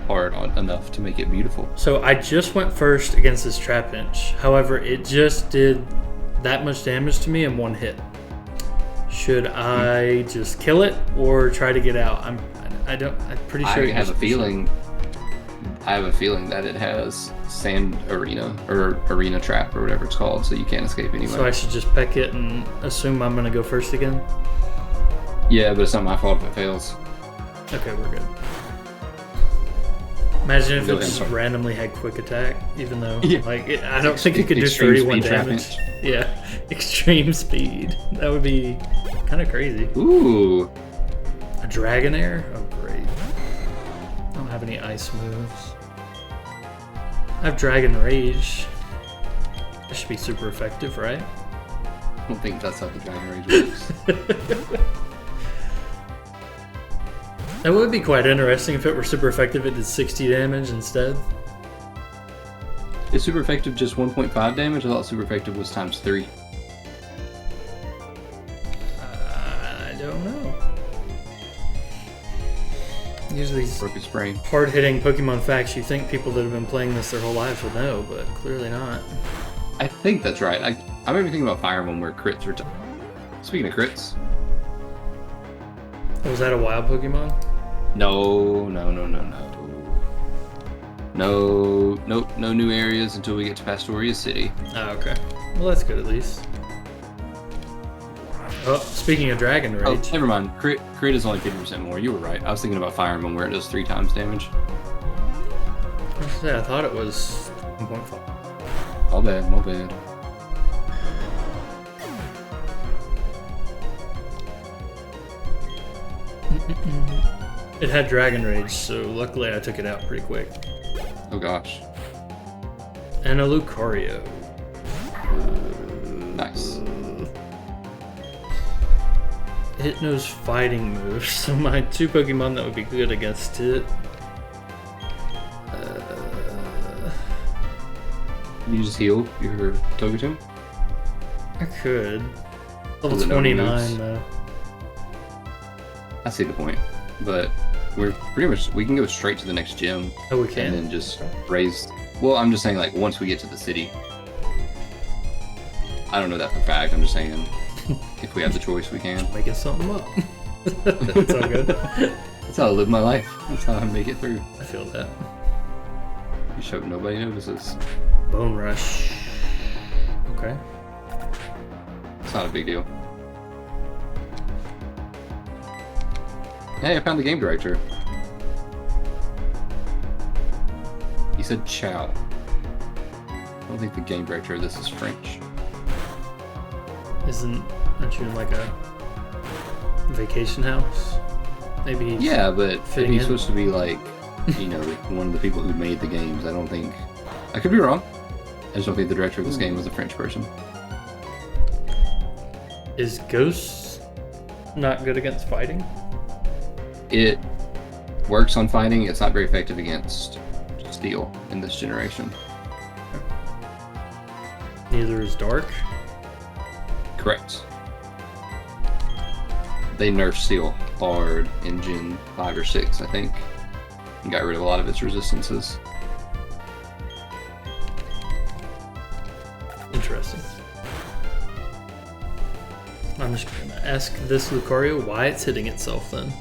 hard enough to make it beautiful. So I just went first against this Trapinch. However, it just did that much damage to me in one hit. Should I just kill it or try to get out? I'm pretty sure. I have a feeling that it has Sand Arena or Arena Trap or whatever it's called, so you can't escape anyway. So I should just peck it and assume I'm gonna go first again? Yeah, but it's not my fault if it fails. Okay, we're good. Imagine if it just randomly had Quick Attack, even though I don't think it could do 31 damage. Yeah, extreme speed. That would be kind of crazy. Ooh, a Dragonair? Oh great. I don't have any ice moves. I have Dragon Rage. That should be super effective, right? I don't think that's how the Dragon Rage works. That would be quite interesting if it were super effective. It did 60 damage instead. Is super effective just 1.5 damage? I thought super effective was times 3. I don't know. Usually broke his brain. Hard-hitting Pokemon facts you think people that have been playing this their whole lives would know, but clearly not. I think that's right. I remember thinking about Fire Emblem where crits were... Speaking of crits... Was that a wild Pokemon? No. No new areas until we get to Pastoria City. Oh, okay. Well, that's good at least. Oh, speaking of Dragon Rage... Oh, never mind. Crit is only 50% more. You were right. I was thinking about Fire Emblem where it does 3 times damage. I thought it was 1.5. My bad. It had Dragon Rage, so luckily I took it out pretty quick. Oh gosh. And a Lucario. Nice. It knows fighting moves, so my 2 Pokemon that would be good against it. Can you just heal your Togetom? I could. Level 29 though. I see the point, but we're pretty much, we can go straight to the next gym. Oh, we can? And then just raise, well, I'm just saying like once we get to the city. I don't know that for a fact, I'm just saying if we have the choice we can. Making something up. That's all good. That's how I live my life. That's how I make it through. I feel that. You just hope nobody notices. Bone Rush. Okay. It's not a big deal. Hey, I found the game director. He said ciao. I don't think the game director of this is French. Aren't you in like a vacation house? Maybe yeah, but if he's supposed to be like, you know, one of the people who made the games, I don't think I could be wrong. I just don't think the director of this game was a French person. Is Ghost not good against fighting? It works on fighting. It's not very effective against steel in this generation. Neither is Dark. Correct. They nerfed steel hard in Gen 5 or 6, I think, and got rid of a lot of its resistances. Interesting. I'm just gonna ask this Lucario why it's hitting itself then.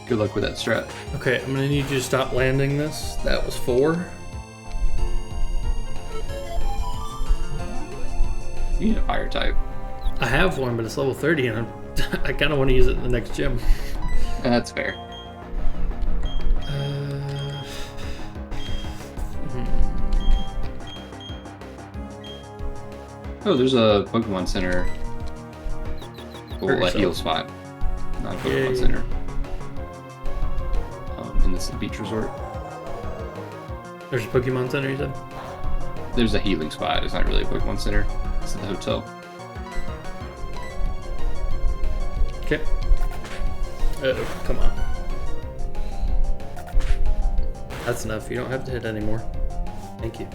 Good luck with that strat. Okay, I'm gonna need you to stop landing this. That was 4. You need a fire type. I have one, but it's level 30, and I kind of want to use it in the next gym. That's fair. Oh, there's a Pokemon Center. Well, a heal spot. Not a Pokemon Center. In this beach resort. There's a Pokemon Center, you said? There's a healing spot. It's not really a Pokemon Center. It's at the hotel. Okay. Oh, come on. That's enough. You don't have to hit anymore. Thank you.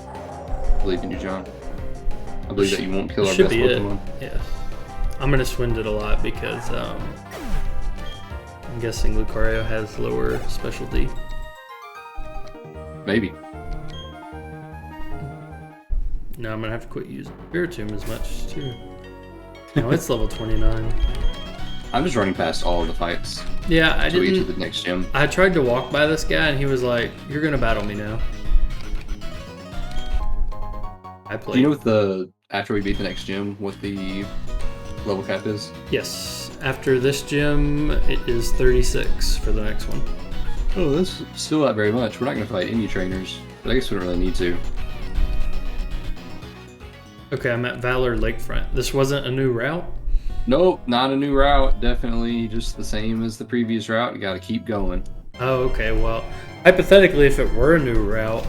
I believe in you, John. I believe that you won't kill our best Pokemon. Yeah. I'm gonna swing it a lot because I'm guessing Lucario has lower specialty. Maybe. No, I'm gonna have to quit using Spiritomb as much too. No, it's level 29. I'm just running past all of the fights. Yeah, I to didn't. Each of the next gym. I tried to walk by this guy and he was like, "You're gonna battle me now." I played. Do you know what after we beat the next gym, what the level cap is? Yes. After this gym, it is 36 for the next one. Oh, that's still not very much. We're not going to fight any trainers, but I guess we don't really need to. Okay, I'm at Valor Lakefront. This wasn't a new route? Nope, not a new route. Definitely just the same as the previous route. You got to keep going. Oh, okay. Well, hypothetically, if it were a new route,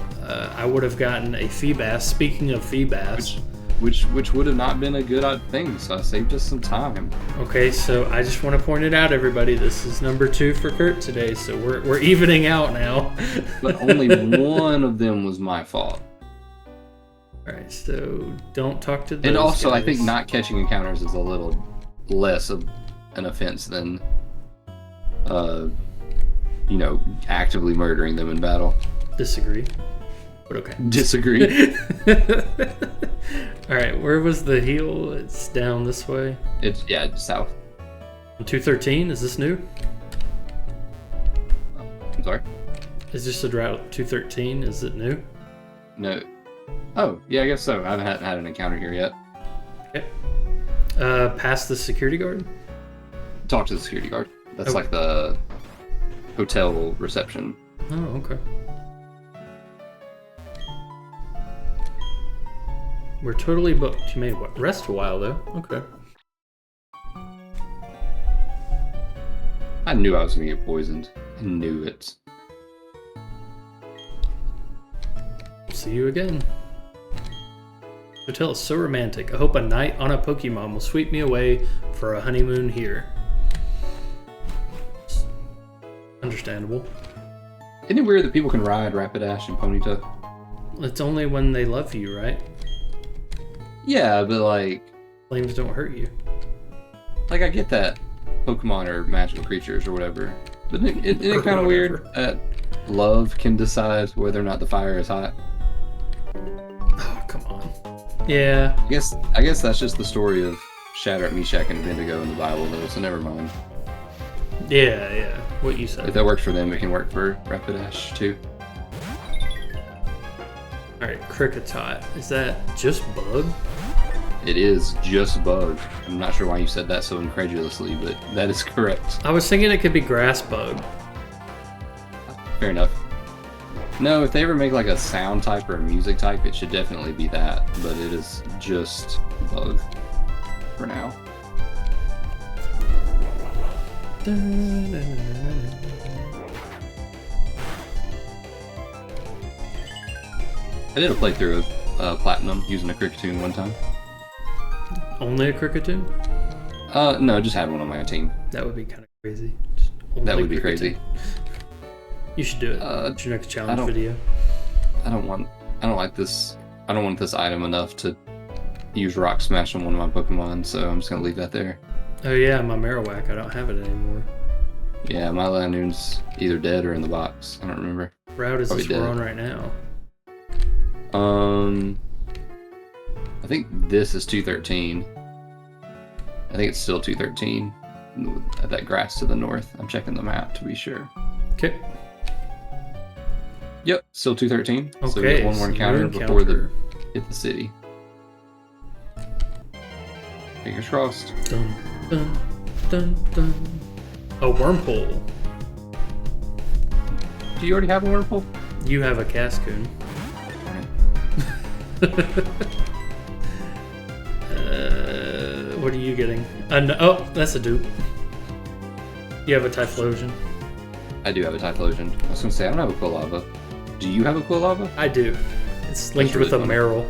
I would have gotten a Feebas. Speaking of Feebas, which would have not been a good thing. So I saved us some time. Okay, so I just want to point it out, everybody. This is number 2 for Kurt today, so we're evening out now. But only one of them was my fault. All right, so don't talk to those And also, guys. I think not catching encounters is a little less of an offense than, actively murdering them in battle. Disagree, but okay. Disagree. All right, where was the heal? It's down this way. It's south. 213. Is this new? I'm sorry. Is this a route 213? Is it new? No. Oh, yeah, I guess so. I haven't had an encounter here yet. Okay. Past the security guard? Talk to the security guard. That's like the hotel reception. Oh, okay. We're totally booked. You may rest a while, though. Okay. I knew I was going to get poisoned. I knew it. See you again. Hotel is so romantic. I hope a night on a Pokemon will sweep me away for a honeymoon here. Understandable. Isn't it weird that people can ride Rapidash and Ponyta? It's only when they love you, right? Yeah, but like... Flames don't hurt you. Like, I get that Pokemon are magical creatures or whatever. But isn't it kind of weird that love can decide whether or not the fire is hot? Oh, come on. Yeah. I guess that's just the story of Shatterat, Meshach, and Bendigo in the Bible, though, so never mind. Yeah. What you said. If that works for them, it can work for Rapidash, too. Alright, Kricketot. Is that just bug? It is just bug. I'm not sure why you said that so incredulously, but that is correct. I was thinking it could be grass bug. Fair enough. No, if they ever make like a sound type or a music type, it should definitely be that, but it is just bug for now. I did a playthrough of Platinum using a Cricketune one time. Only a Cricketune? No, just had one on my team. That would be kind of crazy. That would be crazy. You should do it. It's your next challenge video. I don't want this item enough to use Rock Smash on one of my Pokemon, so I'm just gonna leave that there. Oh yeah, my Marowak, I don't have it anymore. Yeah, my Lanoon's either dead or in the box. I don't remember. What route is Probably this we're dead. on right now? I think this is 213. I think it's still 213. That grass to the north. I'm checking the map to be sure. Okay. Yep, still 213. Okay, So we get one more encounter before hit the city. Fingers crossed. Dun, dun, dun, dun. A Wormhole. Do you already have a Whirlpool? You have a Cascoon. What are you getting? Oh, that's a dupe. You have a Typhlosion. I do have a Typhlosion. I was gonna say I don't have a Quilava. Do you have a Quilava? I do. It's linked really with a funny. Meryl.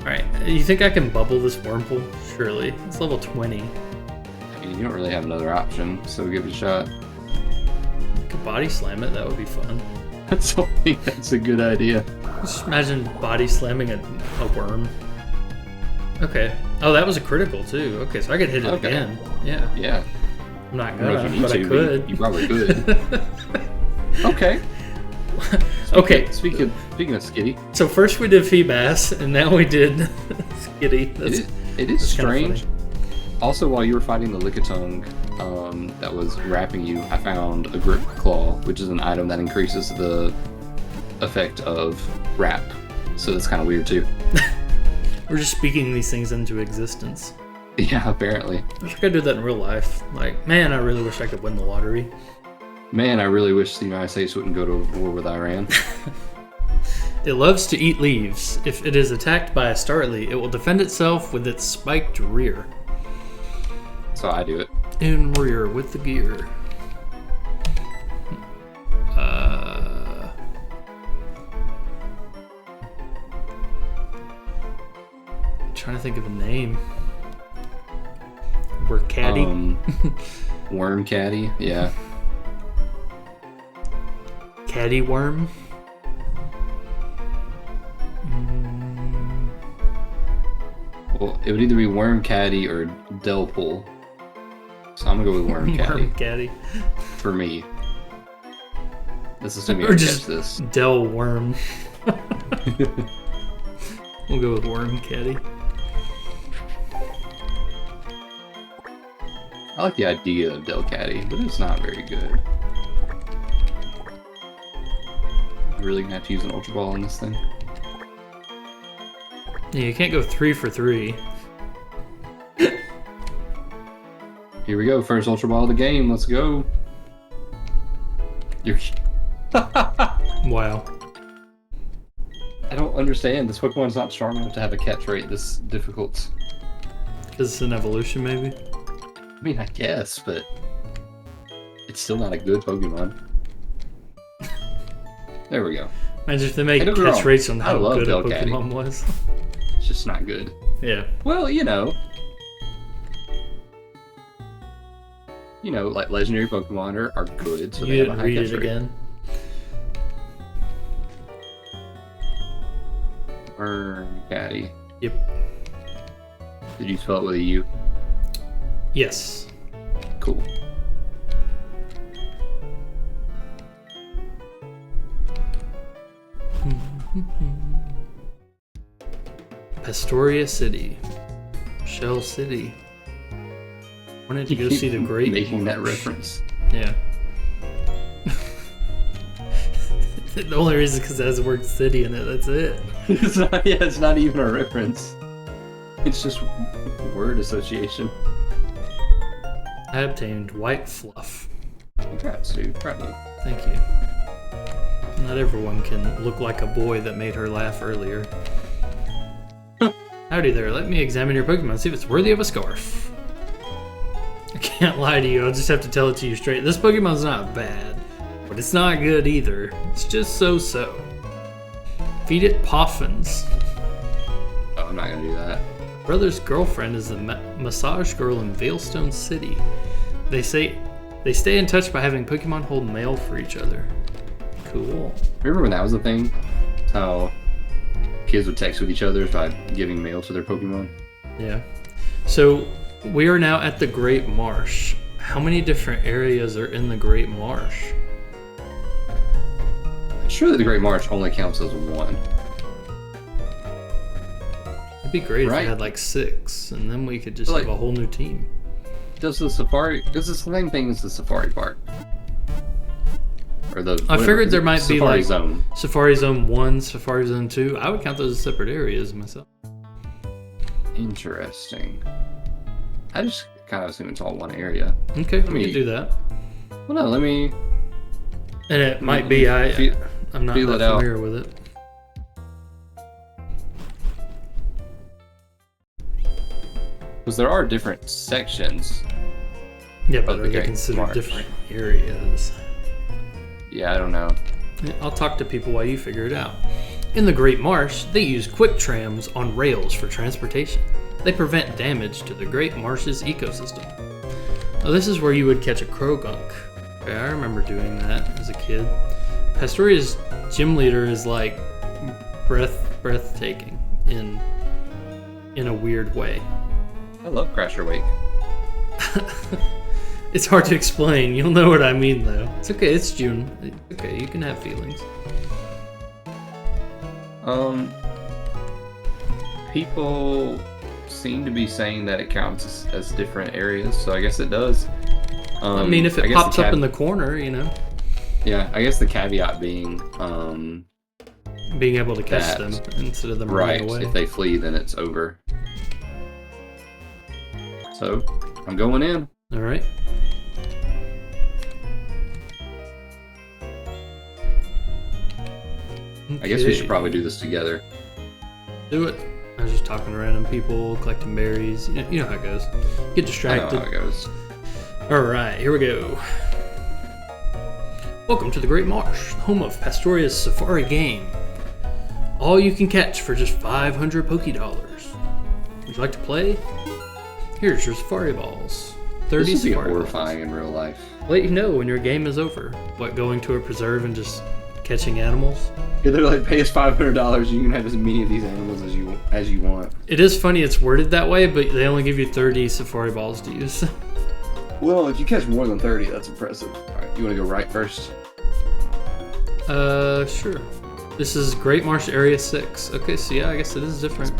Alright, you think I can bubble this Wormhole? Surely. It's level 20. I mean, you don't really have another option, so give it a shot. I could body slam it, that would be fun. That's a good idea. Just imagine body slamming a worm. Okay. Oh, that was a critical too. Okay, so I could hit it again. Yeah. Yeah. I'm not I don't know if gonna, you need but I to, could. but you probably could. Okay. Okay. Speaking of Skitty, So first we did Feebass, and now we did Skitty. it is that's kinda strange. funny. Also, while you were fighting the Lickitung that was wrapping you, I found a Grip Claw, which is an item that increases the effect of wrap. So that's kind of weird too. We're just speaking these things into existence. Yeah, apparently. I wish I could do that in real life. Like, man, I really wish I could win the lottery. Man, I really wish the United States wouldn't go to war with Iran. It loves to eat leaves. If it is attacked by a Starly, it will defend itself with its spiked rear. So I do it. In rear with the gear. Trying to think of a name. We're Caddy. Worm Caddy, yeah. Caddy Worm. Well, it would either be Worm Caddy or Delpool. So I'm gonna go with Worm Caddy Worm Caddy. for me. Let's assume you Or can just catch this. Del Worm. We'll go with Worm Caddy. I like the idea of Delcatty, but it's not very good. I'm really gonna have to use an Ultra Ball on this thing. Yeah, you can't go 3 for 3. Here we go, first Ultra Ball of the game. Let's go. You're... Wow. I don't understand. This Pokemon's not strong enough to have a catch rate this difficult. Because it's an evolution, maybe? I mean, I guess, but it's still not a good Pokemon. There we go. Imagine if they make Hey, don't get me catch wrong. rates on I how love good a Delcatty. Pokemon was. It's just not good. Yeah. Well, like legendary Pokemon are good, so they You have a didn't high read catch it rate. again. Worm Caddy. Yep. Did you spell it with a U? Yes. Cool. Pastoria City. Shell City. Wanted to go see the great. Making that reference. Yeah. The only reason is because it has the word city in it. That's it. It's not even a reference. It's just word association. I obtained white fluff. Congrats, dude. Proud of you. Thank you. Not everyone can look like a boy that made her laugh earlier. Howdy there, let me examine your Pokemon and see if it's worthy of a scarf. I can't lie to you, I'll just have to tell it to you straight. This Pokemon's not bad, but it's not good either. It's just so-so. Feed it Poffins. Oh, I'm not gonna do that. Brother's girlfriend is the massage girl in Veilstone City. They say they stay in touch by having Pokemon hold mail for each other. Cool. Remember when that was a thing? How kids would text with each other by giving mail to their Pokemon? Yeah. So we are now at the Great Marsh. How many different areas are in the Great Marsh? Surely the Great Marsh only counts as one. It'd be great if we had like 6, and then we could just Like, have a whole new team. Does the Safari... Does the same thing as the Safari Park? Or the... I figured there might be Safari like Zone. Safari Zone 1, Safari Zone 2. I would count those as separate areas myself. Interesting. I just kind of assume it's all one area. Okay, we could do that. Well, no, let me... And it might be, I'm not that familiar with it. Because there are different sections. Yeah, but of are the they Great considered Marsh. different areas? Yeah, I don't know. I'll talk to people while you figure it out. In the Great Marsh, they use quick trams on rails for transportation. They prevent damage to the Great Marsh's ecosystem. Now, this is where you would catch a Krogunk. Okay, I remember doing that as a kid. Pastoria's gym leader is like breathtaking in a weird way. I love Crasher Wake. It's hard to explain. You'll know what I mean, though. It's okay. It's June. Okay, you can have feelings. People seem to be saying that it counts as different areas, so I guess it does. I mean, if it pops up in the corner, you know. Yeah, I guess the caveat being, being able to catch them instead of them running away. If they flee, then it's over. So, I'm going in. All right. Okay. I guess we should probably do this together. Do it. I was just talking to random people, collecting berries. You know how it goes. Get distracted. I know how it goes. All right, here we go. Welcome to the Great Marsh, home of Pastoria's Safari game. All you can catch for just 500 Pokédollars. Would you like to play? Here's your Safari balls. 30 This would be Safari horrifying balls. in real life. Let you know when your game is over. What, going to a preserve and just catching animals? Yeah, they're like, pay us $500. You can have as many of these animals as you want. It is funny it's worded that way, but they only give you 30 Safari balls to use. Well, if you catch more than 30, that's impressive. All right, you want to go right first? Sure. This is Great Marsh Area 6. Okay, so yeah, I guess it is different.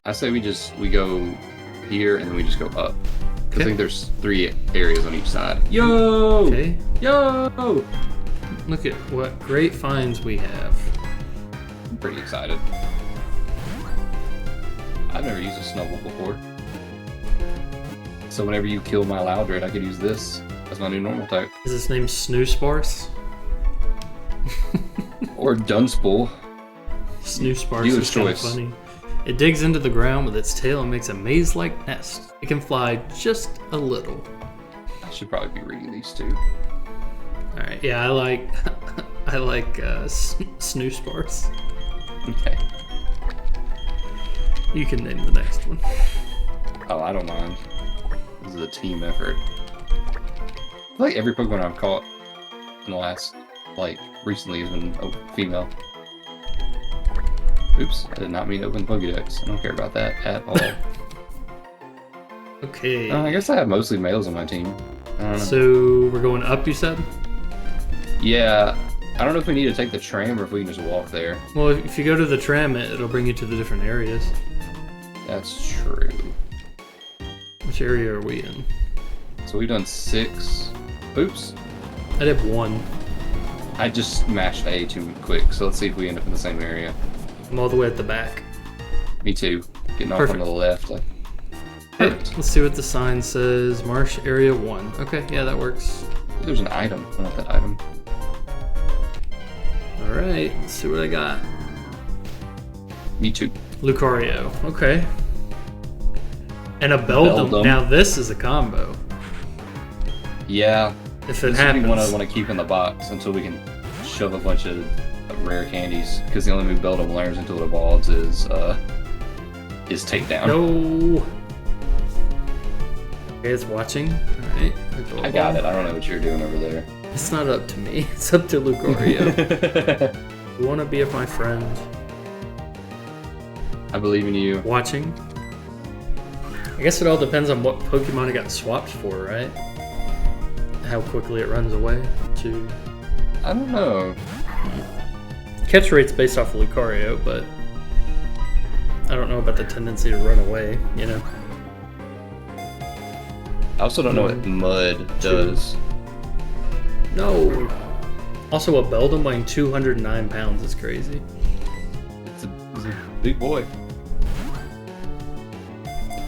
I say we go here and then we just go up. Okay. I think there's 3 areas on each side. Yo! Okay. Yo! Look at what great finds we have. I'm pretty excited. I've never used a Snubble before. So whenever you kill my Loudred, I could use this as my new normal type. Is this name Snoosparse? Or Dunspool. Snoosparse Dealer's is kind of choice. funny. It digs into the ground with its tail and makes a maze-like nest. It can fly just a little. I should probably be reading these two. All right, yeah, I like Snoosparse. Okay. You can name the next one. Oh, I don't mind. This is a team effort. I feel like every Pokemon I've caught in the last, recently has been female. Oops, I did not mean to open the Pokédex. I don't care about that at all. Okay. I guess I have mostly males on my team. I don't know. So we're going up, you said? Yeah, I don't know if we need to take the tram or if we can just walk there. Well, if you go to the tram, it'll bring you to the different areas. That's true. Which area are we in? So we've done 6. Oops. I did 1. I just mashed A too quick, so let's see if we end up in the same area. I'm all the way at the back. Me too. Getting off Perfect. on the left. Hey, Perfect. let's see what the sign says. Marsh Area 1. Okay, yeah, that works. There's an item. I want that item. Alright, let's see what I got. Me too. Lucario. Okay. And a Beldum. Now this is a combo. Yeah. If it This happens. would be one I want to keep in the box until we can shove a bunch of Rare Candies, because the only move Beldum learns until it evolves is Takedown. No. Okay, it's watching. Alright. I got it. I don't know what you're doing over there. It's not up to me. It's up to Lucario. You want to be my friend? I believe in you. Watching. I guess it all depends on what Pokemon it got swapped for, right? How quickly it runs away to... I don't know. Catch rate's based off of Lucario, but I don't know about the tendency to run away, you know? I also don't know what Mud does. No! Also, a Beldum weighing 209 pounds is crazy. It's a big boy.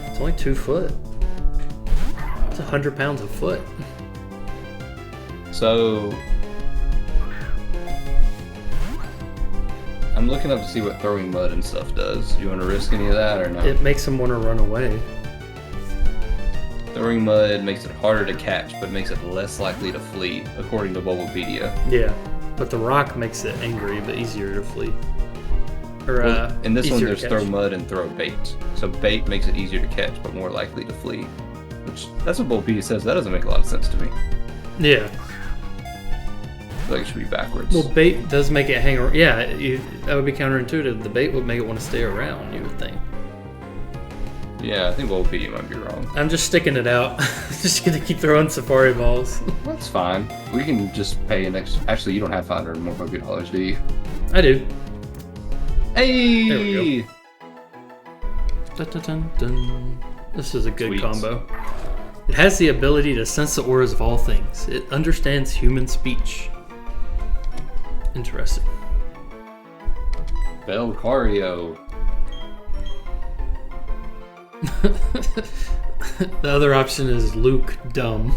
It's only 2 foot. It's 100 pounds a foot. So... I'm looking up to see what throwing mud and stuff does. Do you want to risk any of that or no? It makes him want to run away. Throwing mud makes it harder to catch, but makes it less likely to flee, according to Bulbapedia. Yeah, but the rock makes it angry, but easier to flee. Or, well, in this one, easier there's to throw catch. mud and throw bait. So bait makes it easier to catch, but more likely to flee. Which, that's what Bulbapedia says. That doesn't make a lot of sense to me. Yeah. I feel like it should be backwards. Well, bait does make it hang around. Yeah, that would be counterintuitive. The bait would make it want to stay around, you would think. Yeah, I think Bulbapedia might be wrong. I'm just sticking it out. Just gonna keep throwing Safari balls. That's fine. We can just pay an extra... Actually, you don't have 500 more Pokédollars, do you? I do. Hey! There we go. Dun, dun, dun, dun. This is a good Sweet. combo. It has the ability to sense the auras of all things. It understands human speech. Interesting. Belcario. The other option is Luke Dumb.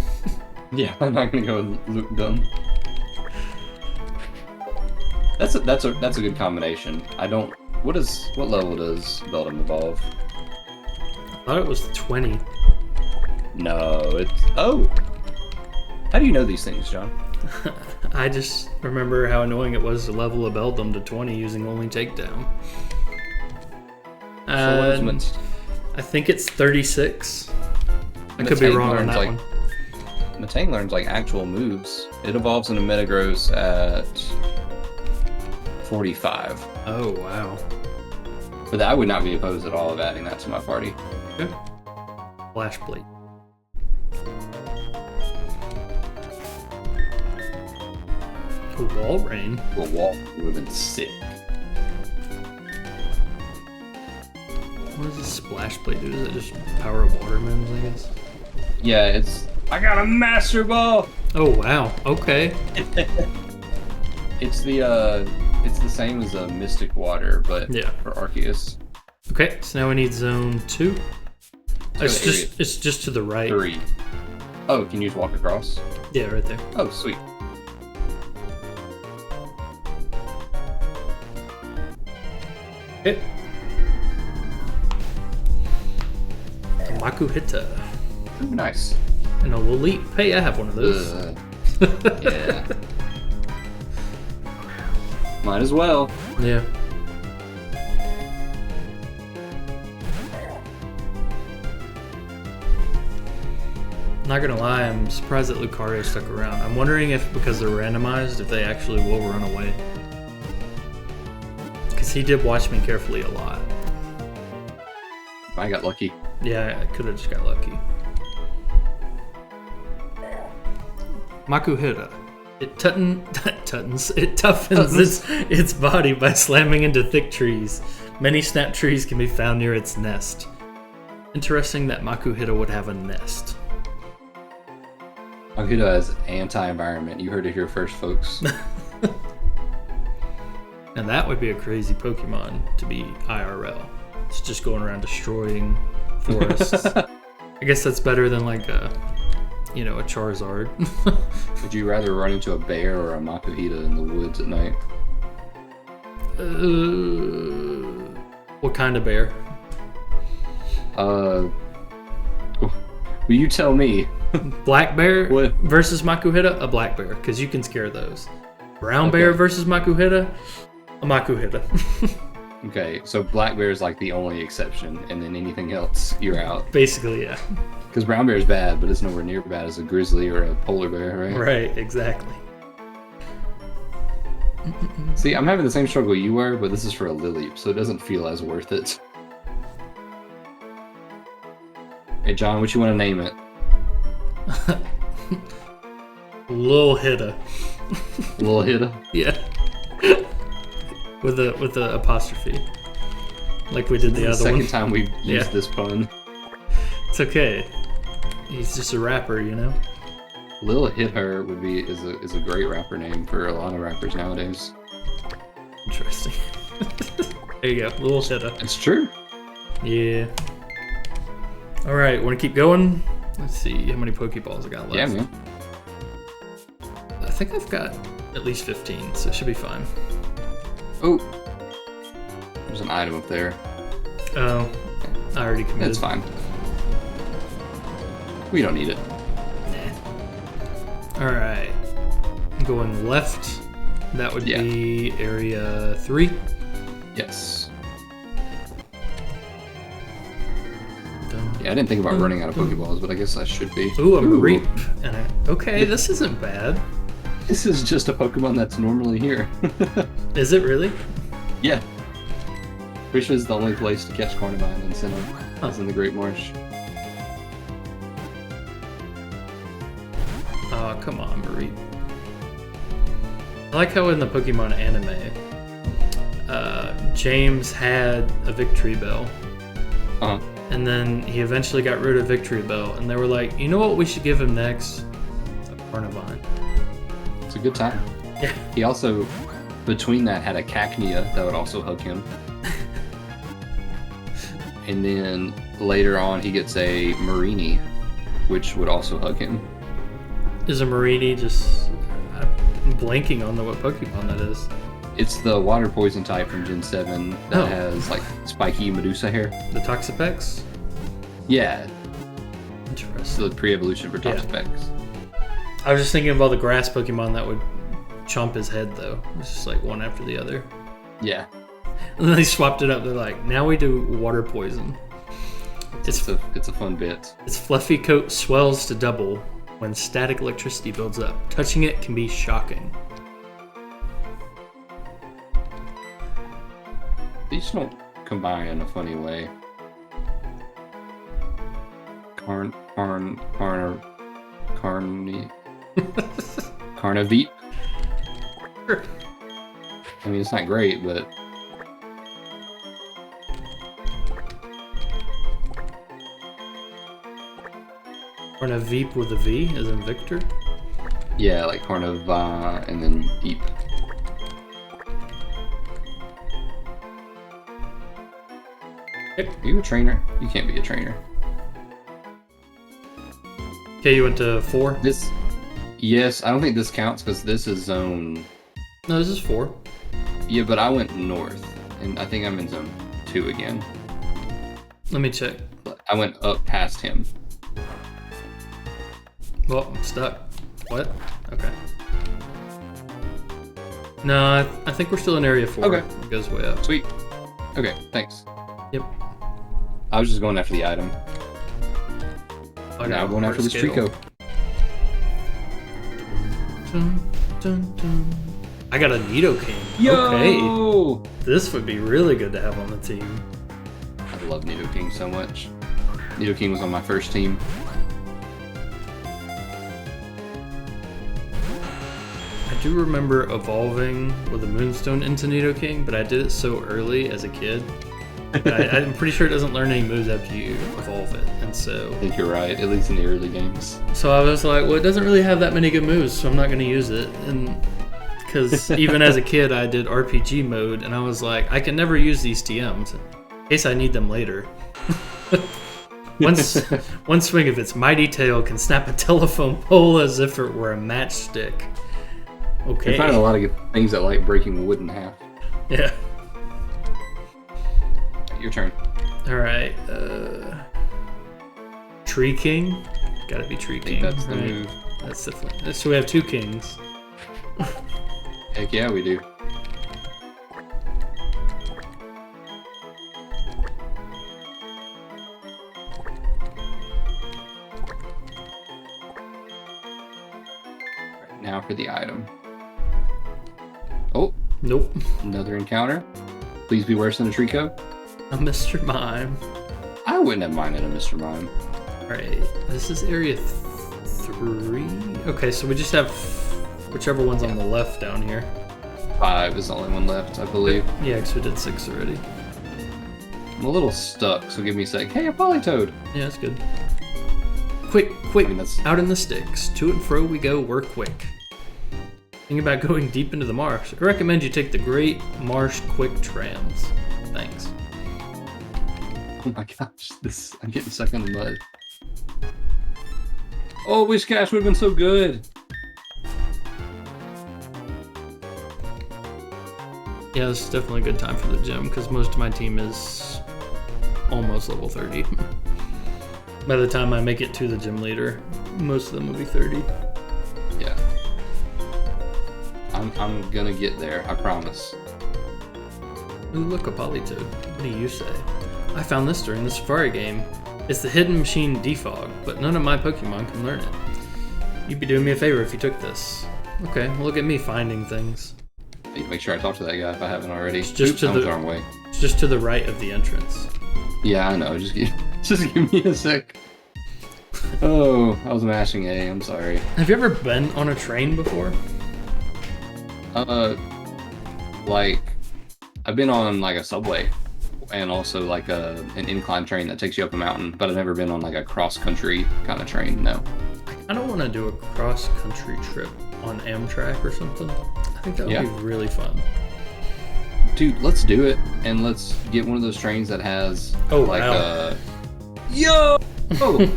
Yeah, I'm not gonna go with Luke Dumb. That's a good combination. I don't. What level does Beldum evolve? I thought it was 20. No, it's... Oh! How do you know these things, John? I just remember how annoying it was to level a Beldum to 20 using only takedown. So what is Mint? I think it's 36. I could be wrong on that one. Metang learns like actual moves. It evolves into Metagross at 45. Oh, wow. But I would not be opposed at all of adding that to my party. Okay. Flash Blade. A Wall Rain? Well, Wall would have been sick. What does a Splash Blade do? Is it just power of water moves, I guess? Yeah, it's... I got a Master Ball! Oh, wow. Okay. It's the same as a Mystic Water, but Yeah. for Arceus. Okay, so now we need Zone 2. Let's go to It's just to the right. 3. Oh, can you just walk across? Yeah, right there. Oh, sweet. Okay. Makuhita. Ooh, nice. And a Lilip. Hey, I have one of those. Yeah. Might as well. Yeah. Not gonna lie, I'm surprised that Lucario stuck around. I'm wondering if, because they're randomized, if they actually will run away. Because he did watch me carefully a lot. I got lucky. Yeah, I could have just got lucky. Makuhita. It toughens its body by slamming into thick trees. Many snap trees can be found near its nest. Interesting that Makuhita would have a nest. Makuhita is anti-environment. You heard it here first, folks. And that would be a crazy Pokemon to be IRL. It's just going around destroying forests. I guess that's better than like a Charizard. Would you rather run into a bear or a Makuhita in the woods at night? What kind of bear? Will you tell me? Black bear What? versus Makuhita? A black bear, because you can scare those. Brown bear versus Makuhita? A Makuhita. Okay, so black bear is like the only exception, and then anything else, you're out. Basically, yeah. Because brown bear is bad, but it's nowhere near bad as a grizzly or a polar bear, right? Right, exactly. See, I'm having the same struggle you were, but this is for a Lily, so it doesn't feel as worth it. Hey, John, what you want to name it? Lil Hitta. Lil Hitta? Yeah. With a apostrophe. Like we did the other one. Second time we've used this pun. It's okay. He's just a rapper, you know? Lil Hit Her is a great rapper name for a lot of rappers nowadays. Interesting. There you go, Lil Hitta. It's true. Yeah. Alright, wanna keep going? Let's see how many Pokeballs I got left. Yeah, man. I think I've got at least 15, so it should be fine. Oh. There's an item up there. Oh. I already committed. It's fine. We don't need it. Nah. Alright. I'm going left. That would be area 3. Yes. Yeah, I didn't think about running out of Pokeballs, but I guess I should be. Ooh, a Mareep. Okay, this isn't bad. This is just a Pokemon that's normally here. Is it really? Yeah. Pretty sure it's the only place to catch Carnivine in Sinnoh. That's in the Great Marsh. Oh, come on, Mareep. I like how in the Pokemon anime, James had a Victory Bell. Uh-huh. And then he eventually got rid of Victory Bell, and they were like, you know what we should give him next? A Carnivine. It's a good time. Yeah. He also, between that, had a Cacnea that would also hug him. And then later on, he gets a Marini, which would also hug him. Is a Marini just... I'm blanking on what Pokemon that is. It's the water poison type from Gen 7 that has like spiky Medusa hair. The Toxapex? Yeah. Interesting. It's the pre-evolution for Toxapex. I was just thinking of all the grass Pokemon that would chomp his head, though. It's just like one after the other. Yeah. And then they swapped it up. They're like, now we do water poison. It's a fun bit. Its fluffy coat swells to double when static electricity builds up. Touching it can be shocking. These don't combine in a funny way. Carnaveep. Sure. I mean, it's not great, but Carnaveep with a V, as in Victor? yeah, like Carnivine and then Eep. Are you a trainer? You can't be a trainer. Okay, you went to 4? Yes, I don't think this counts because this is zone. No, this is 4. Yeah, but I went north, and I think I'm in zone 2 again. Let me check. I went up past him. Well, I'm stuck. What? Okay. No, I think we're still in area 4. Okay. It goes way up. Sweet. Okay, thanks. Yep. I was just going after the item. I Now got going after this Trico. Dun, dun, dun. I got a Nidoking. Yo! Okay. This would be really good to have on the team. I love Nidoking so much. Nidoking was on my first team. I do remember evolving with a Moonstone into Nidoking, but I did it so early as a kid. I'm pretty sure it doesn't learn any moves after you evolve it, and so... I think you're right, at least in the early games. So I was like, well, it doesn't really have that many good moves, so I'm not going to use it. And because even as a kid, I did RPG mode, and I was like, I can never use these TMs in case I need them later. One swing of its mighty tail can snap a telephone pole as if it were a matchstick. Okay. You're finding a lot of good things that like breaking wood in half. Yeah. Your turn. All right. Tree King. Gotta be Tree King. That's the right? move. That's definitely. So we have 2 kings. Heck yeah, we do. Right, now for the item. Oh, Nope. another encounter. Please be worse than a Trico. A Mr. Mime. I wouldn't have minded a Mr. Mime. Alright, this is area 3. Okay, so we just have whichever one's on the left down here. 5 is the only one left, I believe. Yeah, because we did 6 already. I'm a little stuck, so give me a sec. Hey, a Polytoad! Yeah, that's good. Quick, quick, I mean, that's- out in the sticks. To and fro we go, work quick. Think about going deep into the marsh. I recommend you take the Great Marsh Quick Trams. Thanks. Oh my gosh, I'm getting stuck in the mud. Oh, Wish Cash would have been so good! Yeah, this is definitely a good time for the gym because most of my team is almost level 30. By the time I make it to the gym leader, most of them will be 30. Yeah. I'm gonna get there, I promise. Ooh, look, a Polytoad. What do you say? I found this during the Safari game. It's the hidden machine defog, but none of my Pokemon can learn it. You'd be doing me a favor if you took this. Okay, well, look at me finding things. I need to make sure I talk to that guy if I haven't already. It's just to I went the wrong way. It's just to the right of the entrance. Yeah, I know. Just give me a sec. Oh, I was mashing A. I'm sorry. Have you ever been on a train before? Like, I've been on like a subway, and also like an incline train that takes you up a mountain. But I've never been on like a cross country kind of train. No. I don't want to do a cross country trip on Amtrak or something. I think that would be really fun. Dude, let's do it, and let's get one of those trains that has Yo! Oh!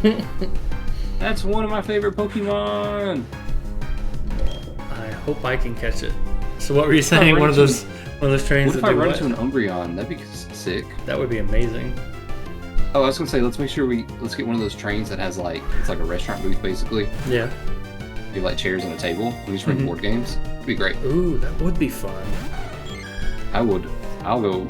That's one of my favorite Pokemon! I hope I can catch it. So what were you saying? One of those trains What if that I do run what? into an Umbreon? That'd be sick. That would be amazing. Oh, I was gonna say, let's make sure let's get one of those trains that has like, it's like a restaurant booth basically. Yeah. You have like chairs and a table, and we just run board games. It'd be great. Ooh, that would be fun. I'll go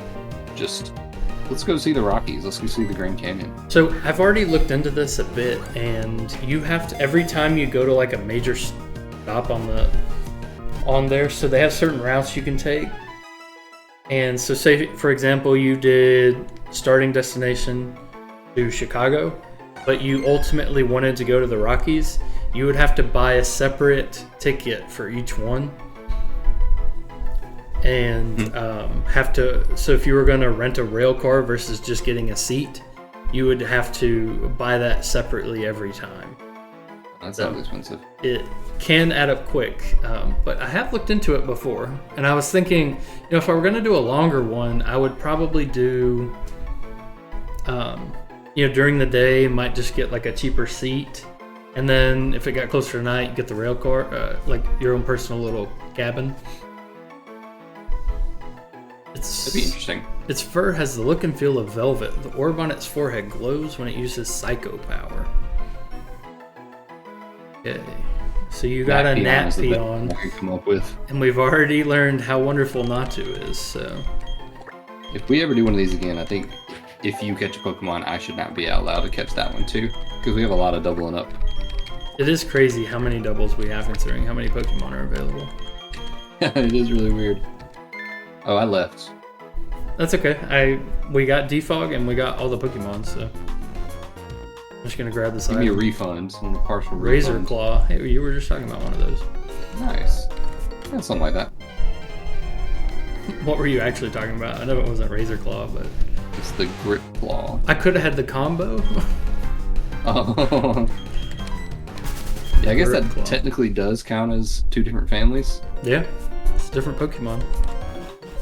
let's go see the Rockies. Let's go see the Grand Canyon. So I've already looked into this a bit, and you have to, every time you go to like a major stop on there, so they have certain routes you can take. And so say, for example, you did starting destination to Chicago, but you ultimately wanted to go to the Rockies, you would have to buy a separate ticket for each one. And so if you were going to rent a rail car versus just getting a seat, you would have to buy that separately every time. That sounds expensive. It can add up quick, but I have looked into it before, and I was thinking, if I were going to do a longer one, I would probably do, during the day, might just get like a cheaper seat, and then if it got closer to night, get the rail car, like your own personal little cabin. That'd be interesting. Its fur has the look and feel of velvet. The orb on its forehead glows when it uses psycho power. Okay, so you got a Natpion, I can come up with. and we've already learned how wonderful Natu is. So, if we ever do one of these again, I think if you catch a Pokemon, I should not be allowed to catch that one too, because we have a lot of doubling up. it is crazy how many doubles we have considering how many Pokemon are available. It is really weird. Oh, I left. That's okay. We got Defog and we got all the Pokemon, so I'm just gonna grab this Give item. me a refund on the partial Razor refund. Claw. Hey, you were just talking about one of those. Nice. Yeah, something like that. What were you actually talking about? I know it wasn't Razor Claw, but It's the Grip Claw. I could have had the combo. Oh. Yeah, I guess Grip that Claw. technically does count as two different families. Yeah, it's a different Pokemon.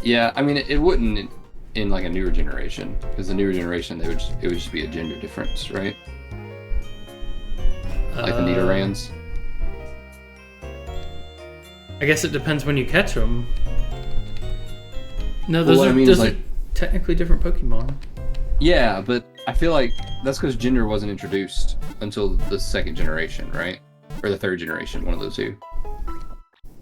Yeah, I mean, it wouldn't in like a newer generation, because the newer generation, it would just be a gender difference, right? Like the Nidorans. I guess it depends when you catch them. No, those Well, are, I mean, those like- are technically different Pokemon. Yeah, but I feel like that's because gender wasn't introduced until the second generation, right? Or the third generation, one of those two.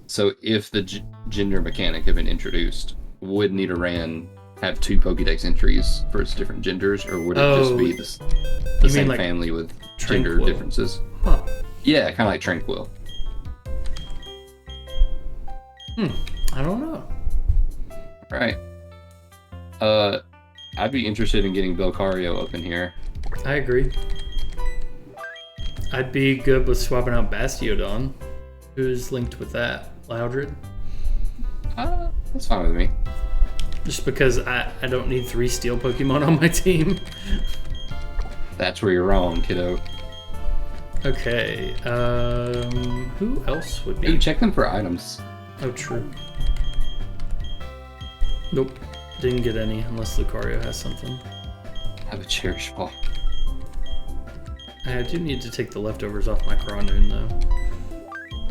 So if the gender mechanic had been introduced, would Nidoran have 2 Pokédex entries for its different genders, or would it just be the same like family with Tranquil? gender differences? Huh. Yeah, kind of like Tranquil. I don't know. Right. I'd be interested in getting Belcario up in here. I agree. I'd be good with swapping out Bastiodon. Who's linked with that? Loudred? That's fine with me. Just because I don't need 3 steel Pokemon on my team. That's where you're wrong, kiddo. Okay, who else would be? Hey, check them for items. Oh, true. Nope, didn't get any unless Lucario has something. Have a Cherish Ball. I do need to take the leftovers off my Crawnoon, though.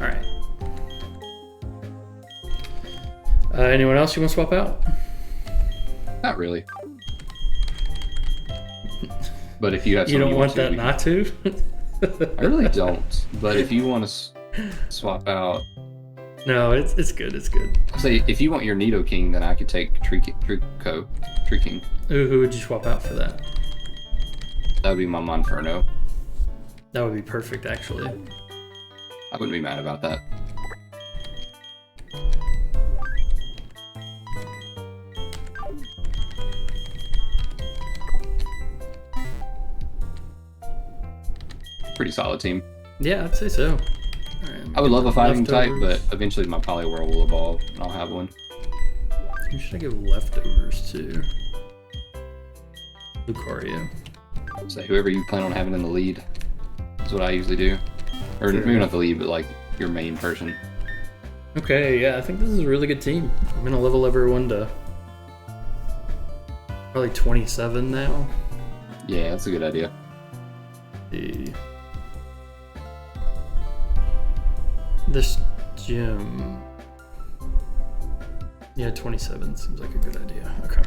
Alright. Anyone else you want to swap out? Not really. But if you have You something don't want that not to? I really don't. But if you want to swap out... No, it's good, it's good. Say, if you want your Nidoking, then I could take Treeking. Ooh, who would you swap out for that? That would be my Monferno. That would be perfect, actually. I wouldn't be mad about that. Pretty solid team. Yeah, I'd say so. Right, I would love a fighting type, leftovers. but eventually my Poliwhirl will evolve, and I'll have one. Who should I give leftovers to? Lucario. So whoever you plan on having in the lead is what I usually do. Or maybe not the lead, but like your main person. Okay, yeah, I think this is a really good team. I'm gonna level everyone to probably 27 now. Yeah, that's a good idea. This gym. Yeah, 27 seems like a good idea. Okay.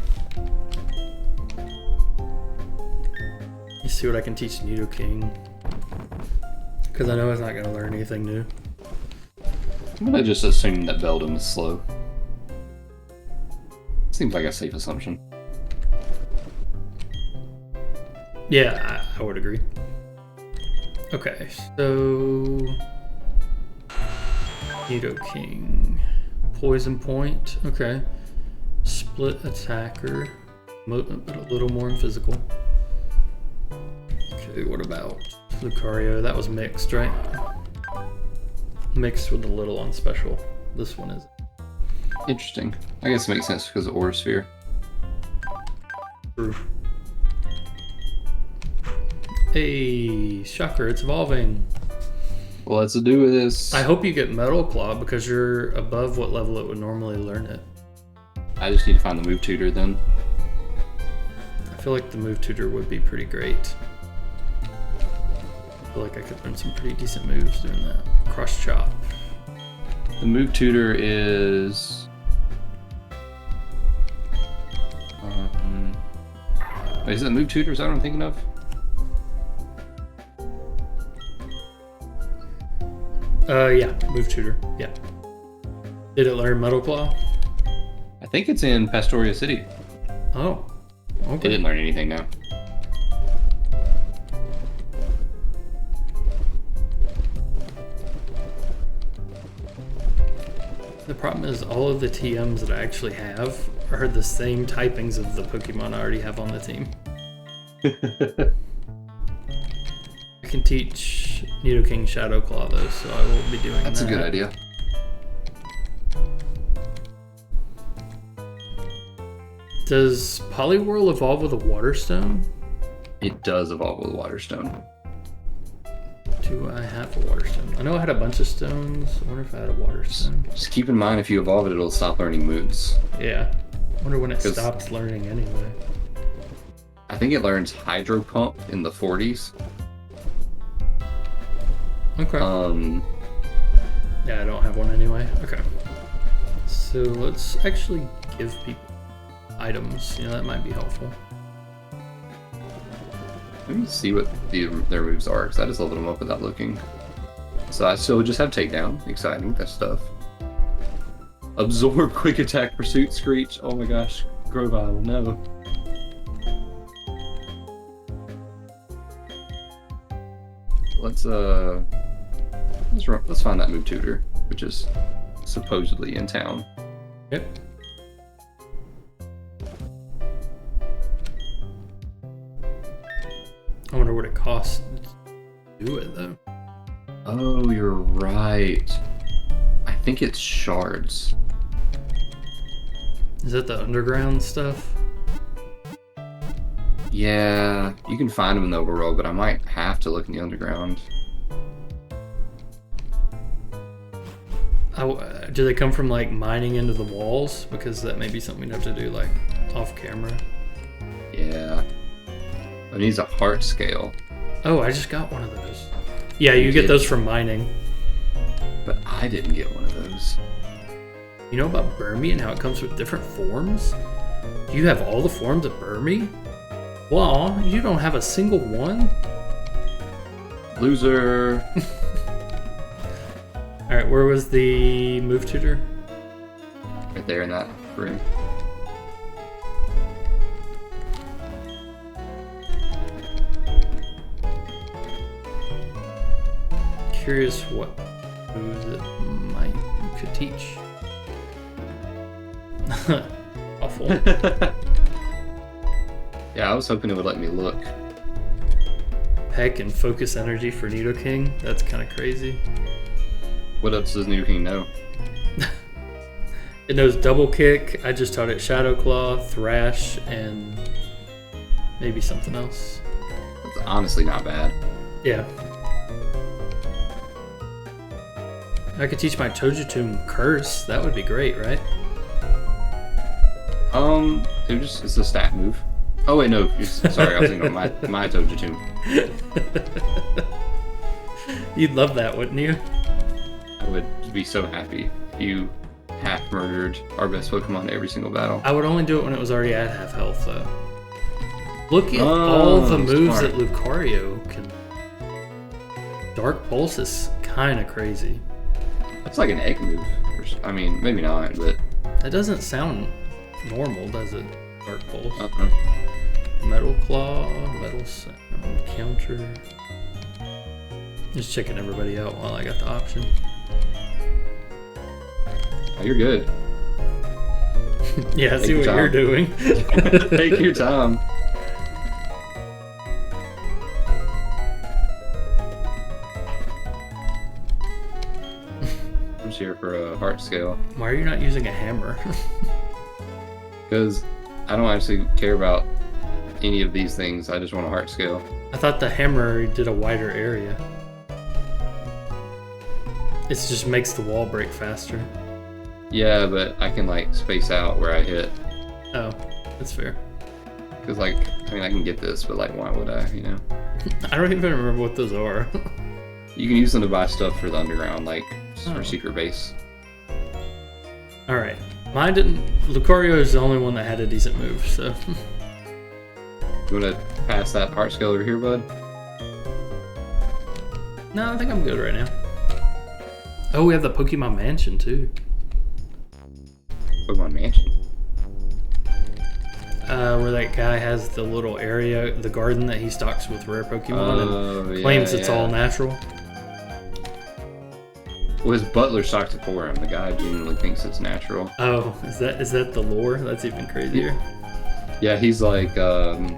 You see what I can teach Nidoking. Because I know it's not going to learn anything new. I'm gonna just assume that Beldum is slow. Seems like a safe assumption. Yeah, I would agree. Okay, so... Nidoking. Poison Point. Okay. Split Attacker. But a little more in physical. Okay, what about Lucario? That was mixed, right? Mixed with a little on special. This one is. Interesting. I guess it makes sense because of Aura Sphere. True. Hey, shocker, it's evolving. Well, let's do with this. I hope you get Metal Claw because you're above what level it would normally learn it. I just need to find the move tutor then. I feel like the move tutor would be pretty great. I feel like I could learn some pretty decent moves doing that. Cross Chop. The move tutor is... is it move tutor? Is that what I'm thinking of? Yeah, move tutor. Yeah. Did it learn Metal Claw? I think it's in Pastoria City. Oh, It okay. didn't learn anything now. The problem is all of the TMs that I actually have are the same typings of the Pokemon I already have on the team. I can teach Nidoking Shadow Claw though, so I will be doing that. That's a good idea. Does Poliwhirl evolve with a Water Stone? It does evolve with Water Stone. Do I have a Water Stone? I know I had a bunch of stones. I wonder if I had a Water Stone. Just keep in mind if you evolve it, it'll stop learning moves. Yeah. I wonder when it 'Cause- stops learning anyway. I think it learns Hydro Pump in the 40s. Okay. Yeah, I don't have one anyway. Okay. So let's actually give people items. You know, that might be helpful. Let me see what their moves are, because I just leveled them up without looking. So I still just have Takedown. Exciting, that stuff. Absorb quick attack pursuit screech. Oh my gosh. Grovyle, no. Let's find that move tutor, which is supposedly in town. Yep. I wonder what it costs to do it though. Oh, you're right. I think it's shards. Is that the underground stuff? Yeah, you can find them in the overworld, but I might have to look in the underground. Do they come from like mining into the walls? Because that may be something we'd have to do like off camera. Yeah. It needs a heart scale. Oh, I just got one of those. Yeah, you get those from mining. But I didn't get one of those. You know about Burmy and how it comes with different forms? Do you have all the forms of Burmy? Well, you don't have a single one? Loser. Alright, where was the move tutor? Right there in that room. Curious what moves it could teach. Awful. Yeah, I was hoping it would let me look. Peck and focus energy for Nidoking? That's kind of crazy. What else does Nidoking know? It knows double kick. I just taught it Shadow Claw, Thrash, and maybe something else. That's honestly not bad. Yeah. I could teach my Togetomb Curse. That would be great, right? It's a stat move. Oh wait, no. Sorry, I was thinking about my Togetomb. You'd love that, wouldn't you? I would be so happy if you half murdered our best Pokemon every single battle. I would only do it when it was already at half health, though. Look at all the moves that Lucario can. Dark Pulse is kind of crazy. That's like an egg move. I mean, maybe not, but That doesn't sound normal, does it? Dark Pulse. uh-huh. Metal Claw, Metal Counter. Just checking everybody out while I got the option. Oh, you're good. Yeah, I see what you're doing. Take your time. I'm just here for a heart scale. Why are you not using a hammer? Because I don't actually care about any of these things. I just want a heart scale. I thought the hammer did a wider area. It just makes the wall break faster. Yeah, but I can like space out where I hit. Oh, that's fair. Because like, I mean, I can get this, but like, why would I, you know? I don't even remember what those are. You can use them to buy stuff for the underground, like for Oh. secret base. Alright. Mine didn't... Lucario is the only one that had a decent move, so... You want to pass that heart scale over here, bud? No, I think I'm good right now. Oh, we have the Pokemon Mansion, too. Pokemon Mansion. Where that guy has the little area, the garden that he stocks with rare Pokemon and claims it's all natural. Well, his butler stocked it for him. The guy genuinely thinks it's natural. Oh, is that the lore? That's even crazier. Yeah, he's like, in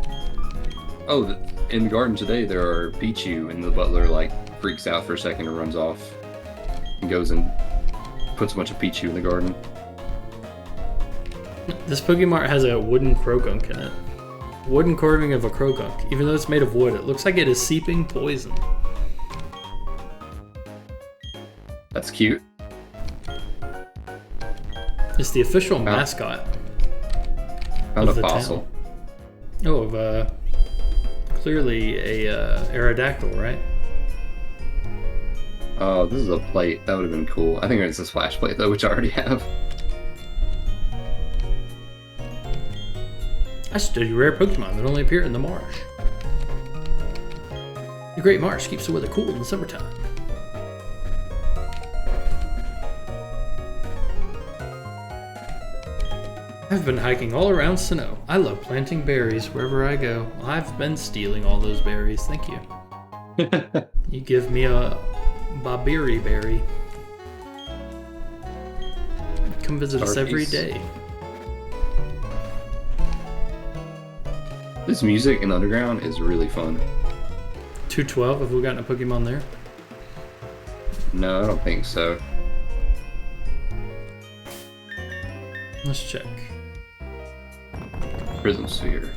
the garden today there are Pichu, and the butler like freaks out for a second and runs off and goes and puts a bunch of Pichu in the garden. This Pokemart has a wooden Croagunk in it. Wooden carving of a Croagunk. Even though it's made of wood, it looks like it is seeping poison. That's cute. It's the official mascot. Found a the fossil. Town. Oh, of clearly a Aerodactyl, right? Oh, this is a plate. That would have been cool. I think it's a splash plate though, which I already have. I study rare Pokemon that only appear in the marsh. The Great Marsh keeps the weather cool in the summertime. I've been hiking all around Sinnoh. I love planting berries wherever I go. I've been stealing all those berries. Thank you. You give me a Babiri berry. Come visit us every day. This music in Underground is really fun. 212, have we gotten a Pokemon there? No, I don't think so. Let's check. Prism Sphere.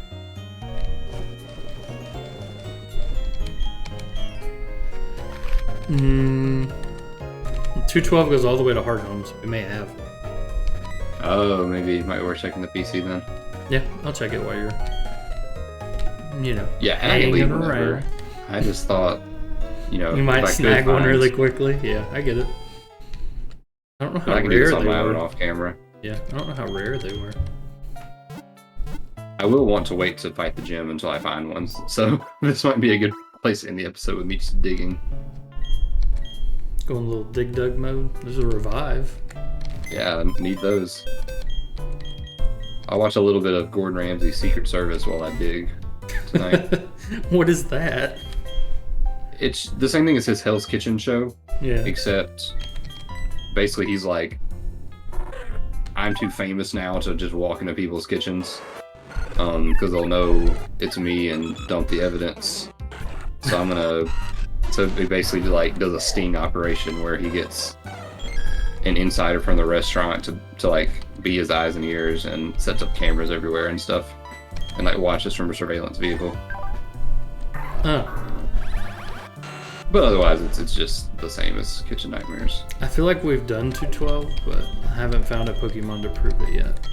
Hmm. 212 goes all the way to Hard Homes. We may have. Oh, maybe it might be worth checking the PC then. Yeah, I'll check it while you're, Yeah, hanging around. I just thought, you might snag one really quickly. Yeah, I get it. I don't know how I can do rare this on they my own were. off camera. Yeah, I don't know how rare they were. I will want to wait to fight the gym until I find one, so this might be a good place to end the episode with me just digging. Going a little dig dug mode. There's a revive. Yeah, I need those. I'll watch a little bit of Gordon Ramsay's Secret Service while I dig tonight. What is that? It's the same thing as his Hell's Kitchen show, Yeah. except basically he's like, I'm too famous now to just walk into people's kitchens, because they'll know it's me and dump the evidence. So he basically like does a sting operation where he gets an insider from the restaurant to like be his eyes and ears and sets up cameras everywhere and stuff, and like watches from a surveillance vehicle. Oh. But otherwise, it's just the same as Kitchen Nightmares. I feel like we've done 212, but I haven't found a Pokemon to prove it yet.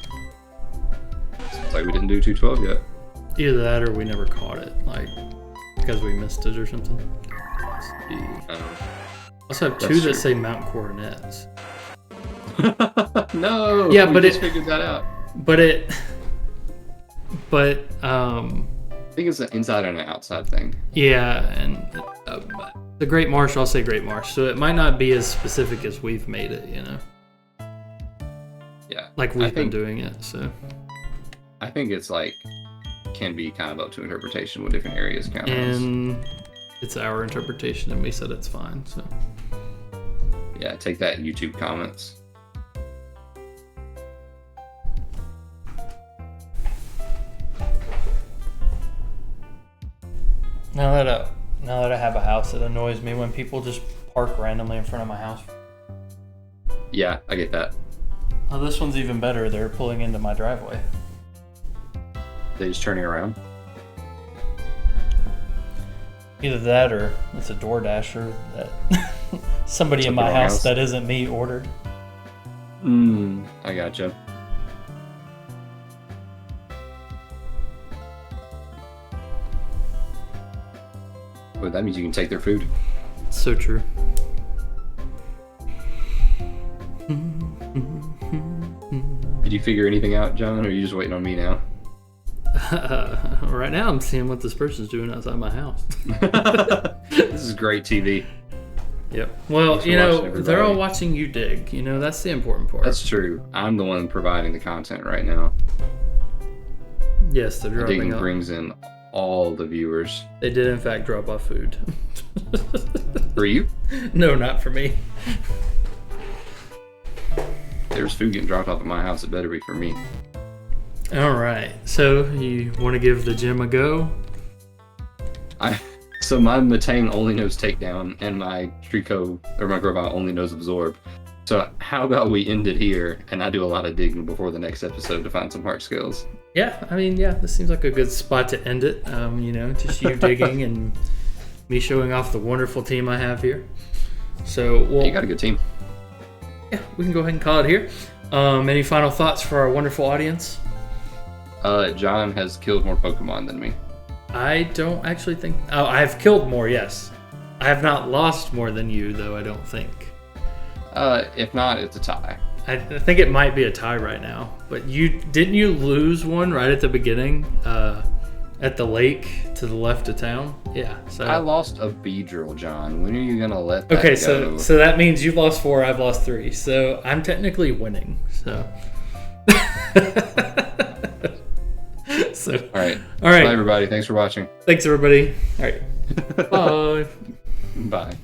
It's like we didn't do 212 yet. Either that or we never caught it, like, because we missed it or something. Let's see. I also have two That's that true. say Mount Coronets. No. Yeah, we but just figured that out. I think it's an inside and an outside thing. yeah, and the Great Marsh, I'll say Great Marsh, so it might not be as specific as we've made it, Yeah. like we've been doing it, so. I think it's like can be kind of up to interpretation what different areas count as. And it's our interpretation, and we said it's fine, so. Yeah, take that in YouTube comments. Now that I have a house, it annoys me when people just park randomly in front of my house. Yeah, I get that. Oh, this one's even better. They're pulling into my driveway. They just turning around. Either that or it's a DoorDasher that somebody in my house that isn't me ordered. I gotcha. Well, that means you can take their food. So true. Did you figure anything out, John, or are you just waiting on me now? Right now I'm seeing what this person's doing outside my house. This is great TV. Yep. Well, Thanks for watching, they're all everybody. watching you dig. That's the important part. That's true. I'm the one providing the content right now. Yes, they're dropping Digging off. brings in all the viewers. They did in fact drop off food. For you? No, not for me. There's food getting dropped off at my house. It better be for me. All right. So you want to give the gym a go? So my Matang only knows takedown, and my Trico or my Grovyle only knows absorb. So how about we end it here, and I do a lot of digging before the next episode to find some hard skills. Yeah. I mean, yeah. This seems like a good spot to end it. Just you digging and me showing off the wonderful team I have here. So You got a good team. yeah, we can go ahead and call it here. Any final thoughts for our wonderful audience? John has killed more Pokemon than me. I don't actually think... Oh, I've killed more, yes. I have not lost more than you, though, I don't think. If not, it's a tie. I think it might be a tie right now. But didn't you lose one right at the beginning? At the lake to the left of town? Yeah. So I lost a Beedrill, John. When are you gonna let that okay, go? so that means you've lost 4, I've lost 3. So I'm technically winning. So So, All right. All right. Bye, everybody. Thanks for watching. Thanks, everybody. All right. Bye. Bye.